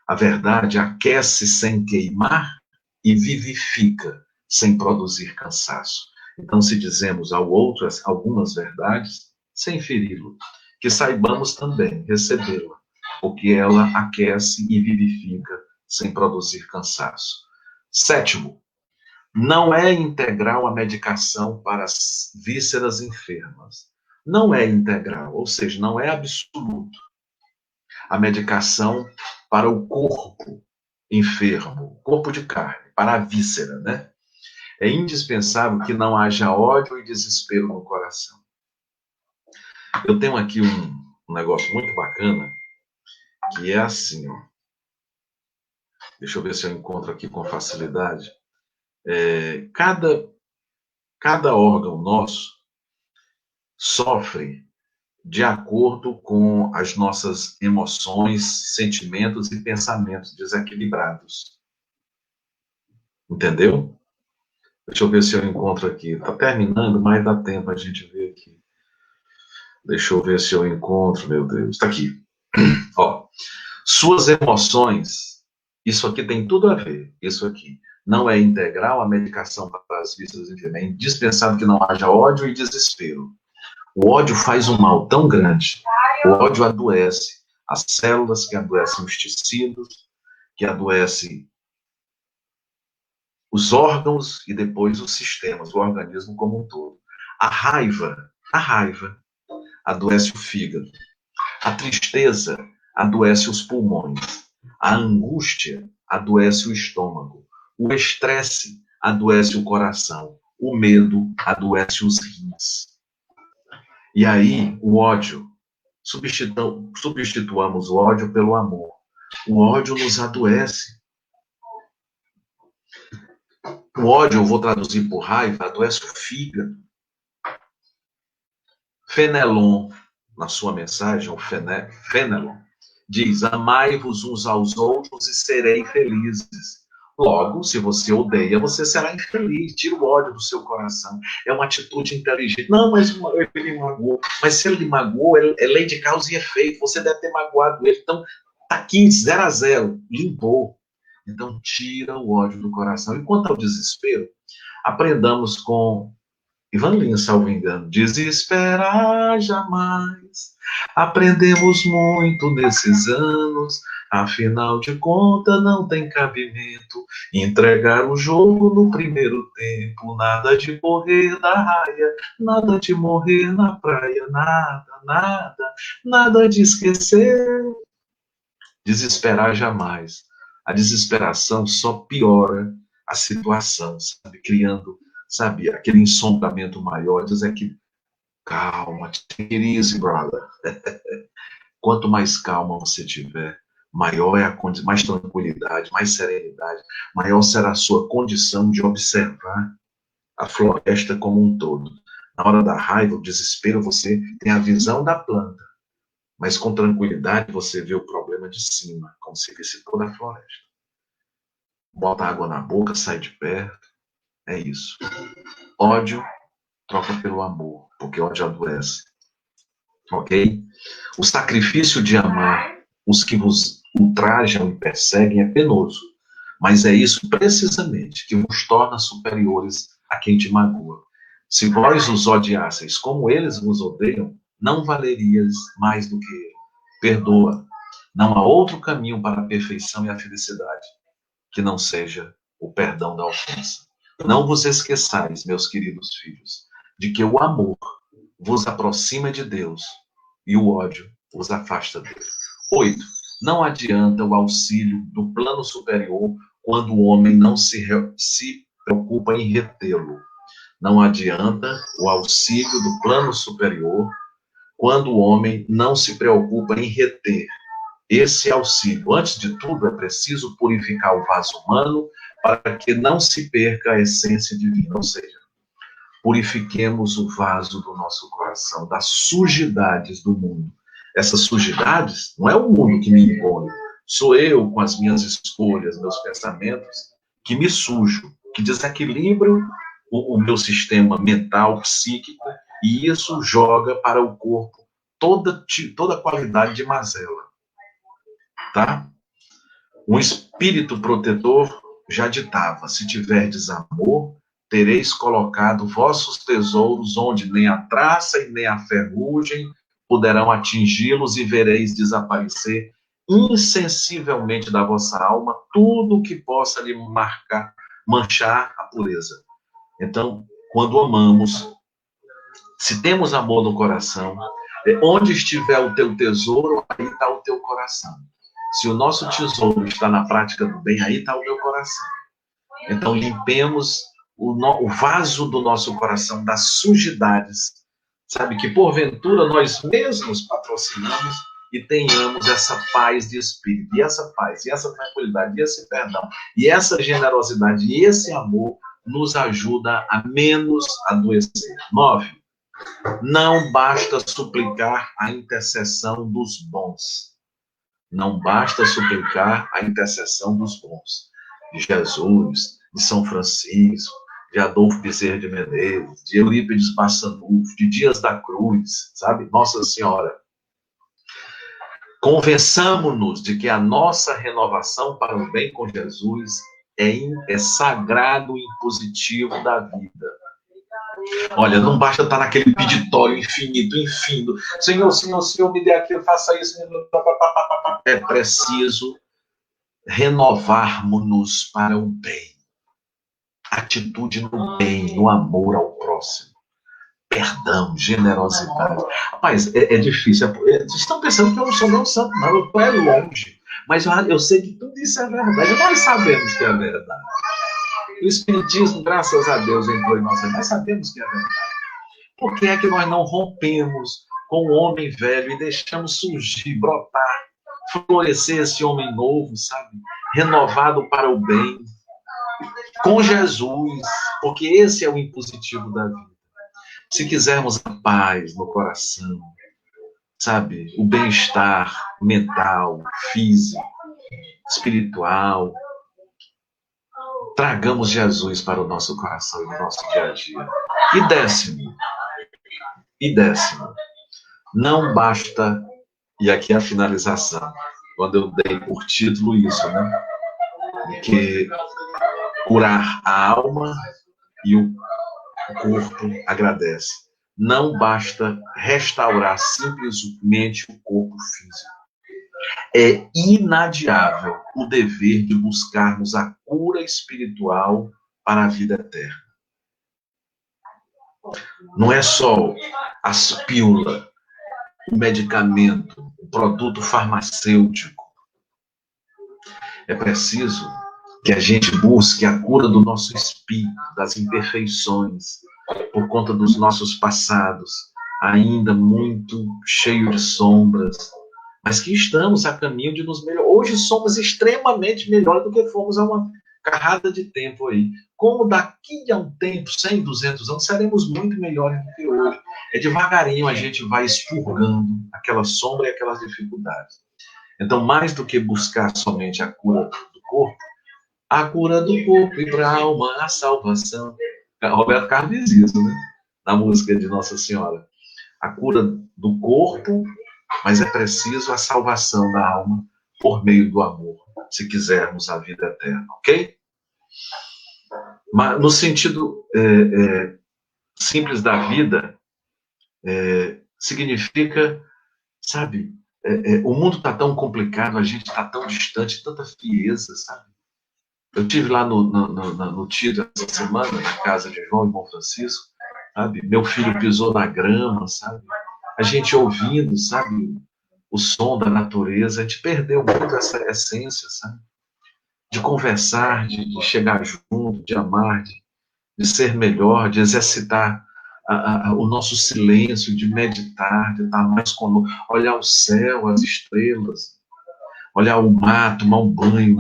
Speaker 2: A verdade aquece sem queimar e vivifica sem produzir cansaço. Então, se dizemos ao outro algumas verdades, sem feri-lo, que saibamos também recebê-la, porque ela aquece e vivifica sem produzir cansaço. Sétimo, não é integral a medicação para as vísceras enfermas. Não é integral, ou seja, não é absoluto a medicação para o corpo enfermo, corpo de carne, para a víscera, né? É indispensável que não haja ódio e desespero no coração. Eu tenho aqui um negócio muito bacana, que é assim, ó. Deixa eu ver se eu encontro aqui com facilidade. Cada órgão nosso sofre de acordo com as nossas emoções, sentimentos e pensamentos desequilibrados. Entendeu? Deixa eu ver se eu encontro aqui. Está terminando, mas dá tempo a gente ver aqui. Deixa eu ver se eu encontro, meu Deus. Está aqui. Ó, suas emoções, isso aqui tem tudo a ver. Isso aqui não é integral a medicação para as vísceras enfermas. É indispensável que não haja ódio e desespero. O ódio faz um mal tão grande. O ódio adoece as células, que adoecem os tecidos, que adoece os órgãos e depois os sistemas, o organismo como um todo. A raiva adoece o fígado. A tristeza adoece os pulmões. A angústia adoece o estômago. O estresse adoece o coração. O medo adoece os rins. E aí, o ódio, substituamos o ódio pelo amor. O ódio nos adoece. O ódio, eu vou traduzir por raiva, adoece o fígado. Fenelon, na sua mensagem, o Fenelon, diz: amai-vos uns aos outros e serei felizes. Logo, se você odeia, você será infeliz. Tira o ódio do seu coração. É uma atitude inteligente. Não, mas ele magoou. Mas se ele magoou, é lei de causa e efeito. Você deve ter magoado ele. Então, tá aqui, 0-0. Limpou. Então, tira o ódio do coração. E quanto ao desespero, aprendamos com Ivan Lins, salvo engano. Desesperar jamais. Aprendemos muito nesses anos. Afinal de contas, não tem cabimento entregar o jogo no primeiro tempo. Nada de correr da raia, nada de morrer na praia, nada de esquecer. Desesperar jamais. A desesperação só piora a situação, sabe? Criando, sabe, aquele ensombramento maior. Diz aqui, calma, take it easy, brother. Quanto mais calma você tiver, maior é a condição, mais tranquilidade, mais serenidade, maior será a sua condição de observar a floresta como um todo. Na hora da raiva, o desespero, você tem a visão da planta, mas com tranquilidade você vê o problema de cima, como se visse toda a floresta. Bota água na boca, sai de perto, é isso. Ódio, troca pelo amor, porque ódio adoece. Ok? O sacrifício de amar os que vos ultrajam e perseguem é penoso, mas é isso precisamente que vos torna superiores a quem te magoa. Se vós os odiasseis como eles vos odeiam, não valerias mais do que ele. Perdoa. Não há outro caminho para a perfeição e a felicidade que não seja o perdão da ofensa. Não vos esqueçais, meus queridos filhos, de que o amor vos aproxima de Deus e o ódio os afasta dele. 8. Não adianta o auxílio do plano superior quando o homem não se preocupa em retê-lo. Não adianta o auxílio do plano superior quando o homem não se preocupa em reter esse auxílio. Antes de tudo, é preciso purificar o vaso humano para que não se perca a essência divina. Ou seja, purifiquemos o vaso do nosso coração, das sujidades do mundo. Essas sujidades não é o mundo que me impõe, sou eu com as minhas escolhas, meus pensamentos, que me sujo, que desequilibram o meu sistema mental, psíquico, e isso joga para o corpo toda a qualidade de mazela, tá? Um espírito protetor já ditava: se tiverdes amor, tereis colocado vossos tesouros onde nem a traça e nem a ferrugem poderão atingi-los, e vereis desaparecer insensivelmente da vossa alma tudo que possa lhe manchar a pureza. Então, quando amamos, se temos amor no coração, onde estiver o teu tesouro, aí está o teu coração. Se o nosso tesouro está na prática do bem, aí está o meu coração. Então, limpemos o vaso do nosso coração das sujidades, sabe, que porventura nós mesmos patrocinamos, e tenhamos essa paz de espírito, e essa paz, e essa tranquilidade, e esse perdão, e essa generosidade, e esse amor nos ajuda a menos adoecer. 9. Não basta suplicar a intercessão dos bons. Não basta suplicar a intercessão dos bons. De Jesus, de São Francisco, de Adolfo Bezerra de Menezes, de Eurípides Passanufo, de Dias da Cruz, sabe? Nossa Senhora. Convençamo-nos de que a nossa renovação para o bem com Jesus é sagrado e impositivo da vida. Olha, não basta estar naquele peditório infinito, infindo. Senhor, Senhor, Senhor, me dê aquilo, faça isso. É preciso renovarmos-nos para o bem. Atitude no bem, no amor ao próximo. Perdão, generosidade. Rapaz, é difícil. Vocês estão pensando que eu não sou não santo, não. Eu estou longe. Mas eu sei que tudo isso é verdade. Nós sabemos que é verdade. O Espiritismo, graças a Deus, entrou em nossa vida. Nós sabemos que é verdade. Por que é que nós não rompemos com o homem velho e deixamos surgir, brotar, florescer esse homem novo, sabe? Renovado para o bem, com Jesus, porque esse é o impositivo da vida. Se quisermos a paz no coração, sabe? O bem-estar mental, físico, espiritual, tragamos Jesus para o nosso coração e no nosso dia a dia. E décimo, não basta, e aqui é a finalização, quando eu dei por título isso, né? Que curar a alma e o corpo agradece. Não basta restaurar simplesmente o corpo físico. É inadiável o dever de buscarmos a cura espiritual para a vida eterna. Não é só as pílulas, o medicamento, o produto farmacêutico. É preciso que a gente busque a cura do nosso espírito, das imperfeições, por conta dos nossos passados, ainda muito cheio de sombras, mas que estamos a caminho de nos melhorar. Hoje somos extremamente melhores do que fomos há uma carrada de tempo aí. Como daqui a um tempo, 100, 200 anos, seremos muito melhores do que hoje. É devagarinho a gente vai expurgando aquela sombra e aquelas dificuldades. Então, mais do que buscar somente a cura do corpo, a cura do corpo e para a alma, a salvação. Roberto Carlos diz isso, né? Na música de Nossa Senhora. A cura do corpo, mas é preciso a salvação da alma por meio do amor, se quisermos a vida eterna, ok? Mas no sentido simples da vida, significa, sabe, o mundo está tão complicado, a gente está tão distante, tanta frieza, sabe? Eu estive lá no Tito essa semana, na casa de João e Bom Francisco, sabe? Meu filho pisou na grama, sabe? A gente ouvindo, sabe? O som da natureza, a gente perdeu muito essa essência, sabe? De conversar, de chegar junto, de amar, de ser melhor, de exercitar o nosso silêncio, de meditar, de estar mais conosco, olhar o céu, as estrelas, olhar o mar, tomar um banho,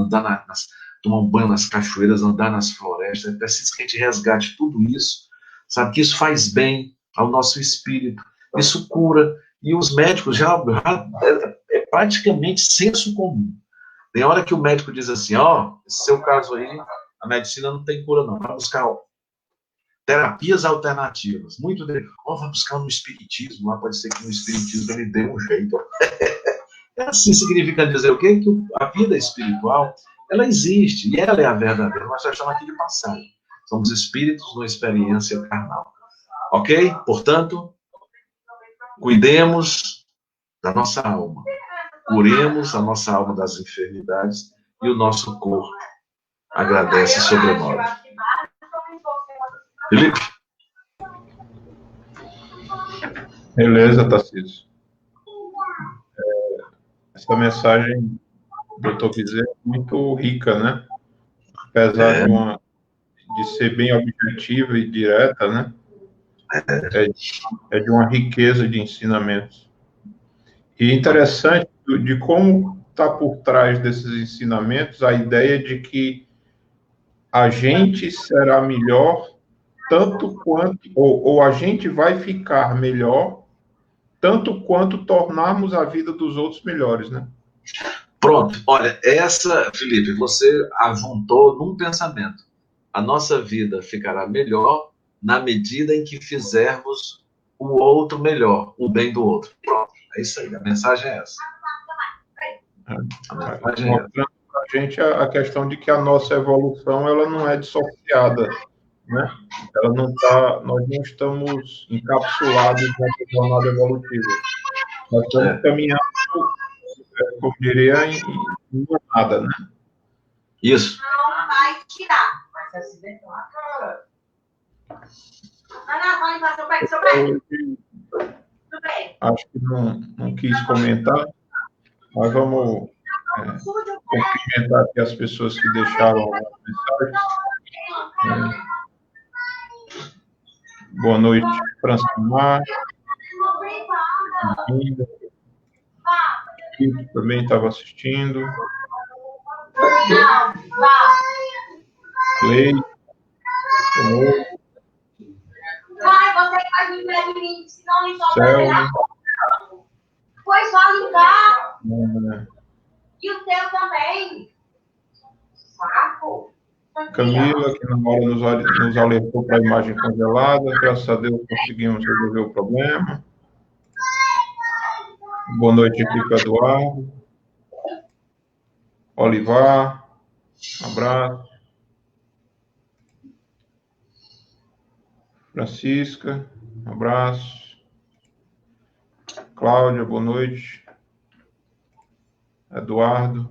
Speaker 2: tomar um banho nas cachoeiras, andar nas florestas. É preciso que a gente resgate tudo isso, sabe que isso faz bem ao nosso espírito, isso cura, e os médicos já é praticamente senso comum. Tem hora que o médico diz assim, esse seu caso aí, a medicina não tem cura não, vai buscar terapias alternativas, muito dele, vai buscar no espiritismo, lá pode ser que no espiritismo ele dê um jeito. Assim significa dizer o quê? Que a vida espiritual, ela existe, e ela é a verdadeira, nós já estamos aqui de passagem. Somos espíritos numa experiência carnal. Ok? Portanto, cuidemos da nossa alma. Curemos a nossa alma das enfermidades e o nosso corpo agradece sobre nós. Felipe?
Speaker 1: Beleza, Tarcísio. Essa mensagem do Dr. Bezerra é muito rica, né? Apesar de ser bem objetiva e direta, né? É de uma riqueza de ensinamentos. E interessante de como está por trás desses ensinamentos a ideia de que a gente será melhor tanto quanto, ou a gente vai ficar melhor tanto quanto tornarmos a vida dos outros melhores, né?
Speaker 2: Pronto, olha, Felipe, você ajuntou num pensamento. A nossa vida ficará melhor na medida em que fizermos o outro melhor, o bem do outro. Pronto, é isso aí, a mensagem é essa.
Speaker 1: Mostrando para a gente a questão de que a nossa evolução ela não é dissociada, né? Ela não tá, nós não estamos encapsulados nessa jornada evolutiva. Nós estamos caminhando, como diria, em nada, né?
Speaker 2: Isso.
Speaker 3: Não vai tirar. Vai se acidentar a cara. Vai lá, vai, seu pé.
Speaker 1: Acho que não quis comentar, mas vamos cumprimentar aqui as pessoas que deixaram as mensagens. Boa noite, Francimar. Bem-vinda. Também estava assistindo. Clay.
Speaker 3: Vai, você faz me pé de mim, senão ele só vai virar. Pois vai ligar. E o teu também. Saco.
Speaker 1: Camila, que na hora nos alertou para a imagem congelada. Graças a Deus conseguimos resolver o problema. Boa noite aqui para Eduardo. Olivar, um abraço. Francisca, um abraço. Cláudia, boa noite. Eduardo,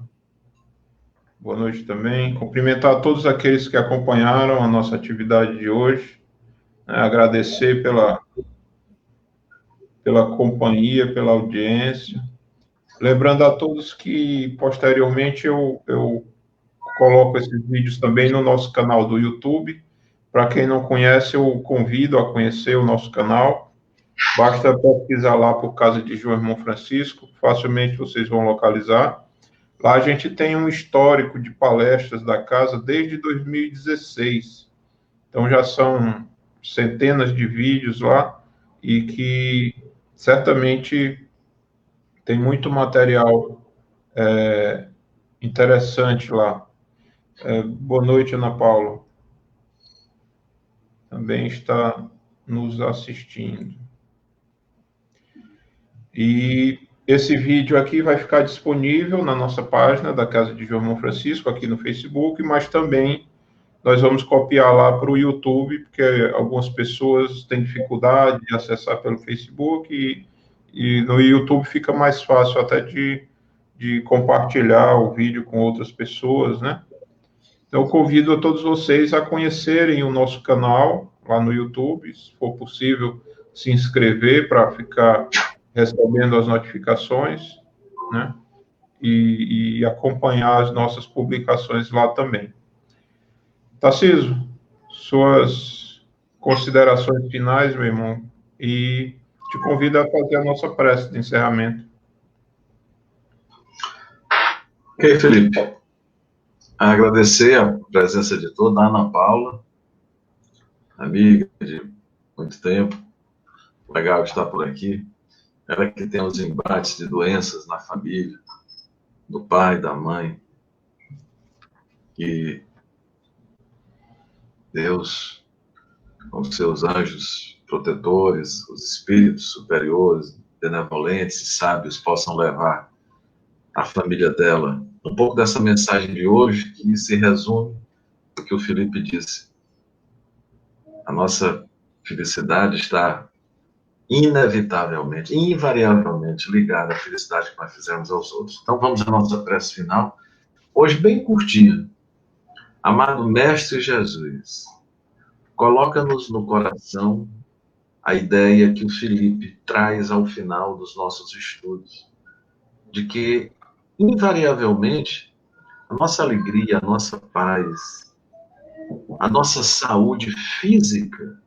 Speaker 1: boa noite também. Cumprimentar todos aqueles que acompanharam a nossa atividade de hoje. Agradecer pela companhia, pela audiência. Lembrando a todos que, posteriormente, eu coloco esses vídeos também no nosso canal do YouTube. Para quem não conhece, eu convido a conhecer o nosso canal. Basta pesquisar lá por Casa de João Irmão Francisco, facilmente vocês vão localizar. Lá a gente tem um histórico de palestras da casa desde 2016. Então já são centenas de vídeos lá e que certamente tem muito material interessante lá. Boa noite, Ana Paula. Também está nos assistindo. E esse vídeo aqui vai ficar disponível na nossa página da Casa de João Irmão Francisco, aqui no Facebook, mas também nós vamos copiar lá para o YouTube, porque algumas pessoas têm dificuldade de acessar pelo Facebook e no YouTube fica mais fácil até de compartilhar o vídeo com outras pessoas, né? Então, eu convido a todos vocês a conhecerem o nosso canal lá no YouTube, se for possível, se inscrever para ficar recebendo as notificações, né? E acompanhar as nossas publicações lá também. Tarcísio, suas considerações finais, meu irmão, e te convido a fazer a nossa prece de encerramento.
Speaker 2: Ok, Felipe. Agradecer a presença de toda a Ana Paula, amiga de muito tempo. Legal estar por aqui. Ela que tem os embates de doenças na família, do pai, da mãe. E Deus, com os seus anjos protetores, os espíritos superiores, benevolentes e sábios, possam levar a família dela um pouco dessa mensagem de hoje, que se resume no que o Felipe disse. A nossa felicidade está inevitavelmente, invariavelmente ligada à felicidade que nós fizemos aos outros. Então vamos à nossa prece final, hoje bem curtinha. Amado Mestre Jesus, coloca-nos no coração a ideia que o Felipe traz ao final dos nossos estudos, de que, invariavelmente, a nossa alegria, a nossa paz, a nossa saúde física,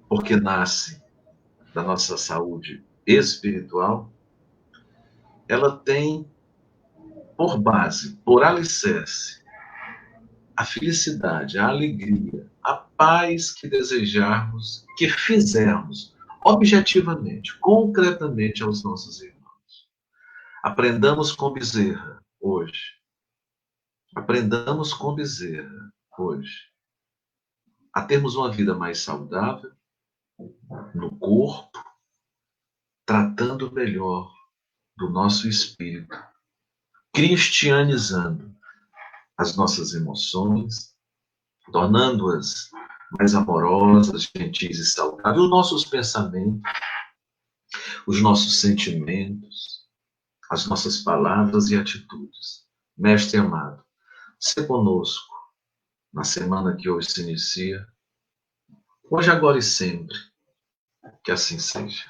Speaker 2: porque nasce da nossa saúde espiritual, ela tem por base, por alicerce, a felicidade, a alegria, a paz que desejarmos, que fizermos objetivamente, concretamente aos nossos irmãos. Aprendamos com Bezerra hoje. Aprendamos com Bezerra hoje a termos uma vida mais saudável no corpo, tratando melhor do nosso espírito, cristianizando as nossas emoções, tornando-as mais amorosas, gentis e saudáveis, os nossos pensamentos, os nossos sentimentos, as nossas palavras e atitudes. Mestre amado, se conosco na semana que hoje se inicia, hoje, agora e sempre, que assim seja.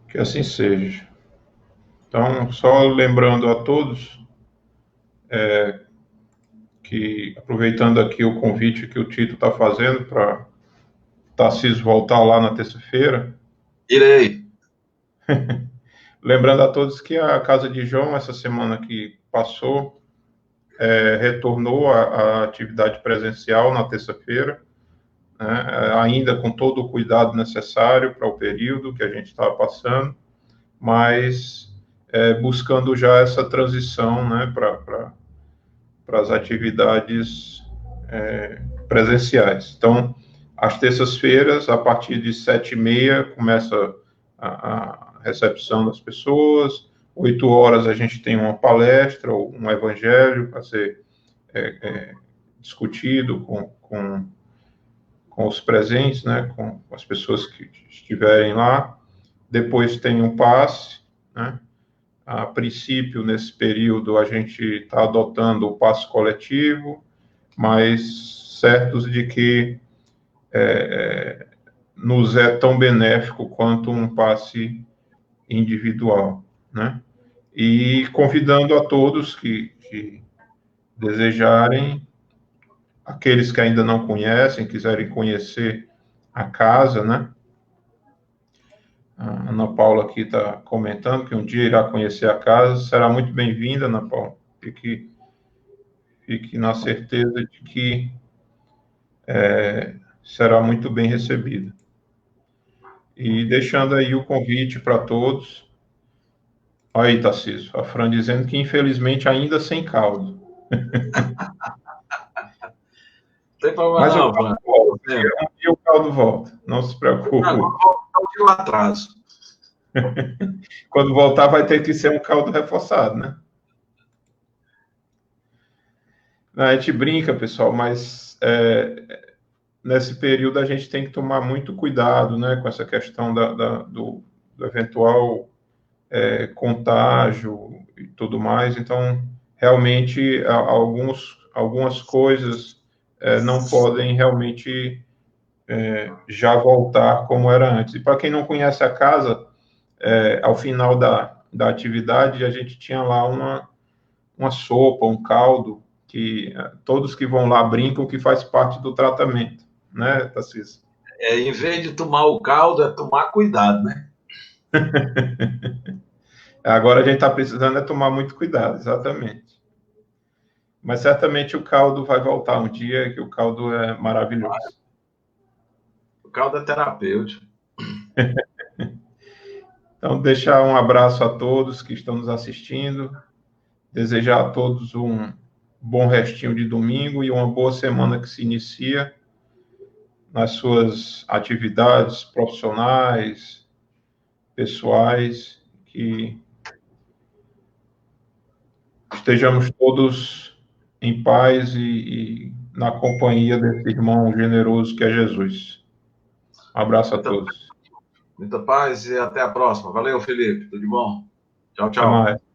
Speaker 1: Que assim seja. Então, só lembrando a todos, que aproveitando aqui o convite que o Tito está fazendo para Tarcísio voltar lá na terça-feira.
Speaker 2: Irei.
Speaker 1: Lembrando a todos que a Casa de João, essa semana que passou, retornou à atividade presencial na terça-feira, né, ainda com todo o cuidado necessário para o período que a gente estava passando, mas buscando já essa transição, né, para as atividades presenciais. Então, às terças-feiras, a partir de 7h30, começa a recepção das pessoas. 8h a gente tem uma palestra ou um evangelho para ser discutido com os presentes, né, com as pessoas que estiverem lá. Depois tem um passe, né? A princípio, nesse período, a gente está adotando o passe coletivo, mas certos de que nos é tão benéfico quanto um passe individual, né? E convidando a todos que desejarem, aqueles que ainda não conhecem, quiserem conhecer a casa, né? A Ana Paula aqui está comentando que um dia irá conhecer a casa. Será muito bem-vinda, Ana Paula. Fique na certeza de que será muito bem recebida. E deixando aí o convite para todos. Aí, Tarcísio, a Fran dizendo que, infelizmente, ainda sem caldo.
Speaker 2: Tem problema.
Speaker 1: Mas
Speaker 2: não,
Speaker 1: um dia o caldo volta, não se preocupe.
Speaker 2: Não atraso.
Speaker 1: Quando voltar, vai ter que ser um caldo reforçado, né? A gente brinca, pessoal, mas nesse período a gente tem que tomar muito cuidado, né, com essa questão do eventual contágio e tudo mais. Então, realmente, algumas coisas não podem realmente já voltar como era antes. E para quem não conhece a casa, ao final da atividade, a gente tinha lá uma sopa, um caldo, que todos que vão lá brincam que faz parte do tratamento, né, Tarcísio?
Speaker 2: Em vez de tomar o caldo, é tomar cuidado, né?
Speaker 1: Agora a gente está precisando tomar muito cuidado, exatamente. Mas certamente o caldo vai voltar um dia, que o caldo é maravilhoso.
Speaker 2: O caldo é terapêutico.
Speaker 1: Então, deixar um abraço a todos que estão nos assistindo, desejar a todos um bom restinho de domingo e uma boa semana que se inicia nas suas atividades profissionais, pessoais, que estejamos todos em paz e na companhia desse irmão generoso que é Jesus. Um abraço a todos.
Speaker 2: Muita paz e até a próxima. Valeu, Felipe. Tudo de bom. Tchau,
Speaker 1: Até
Speaker 2: tchau.
Speaker 1: mais.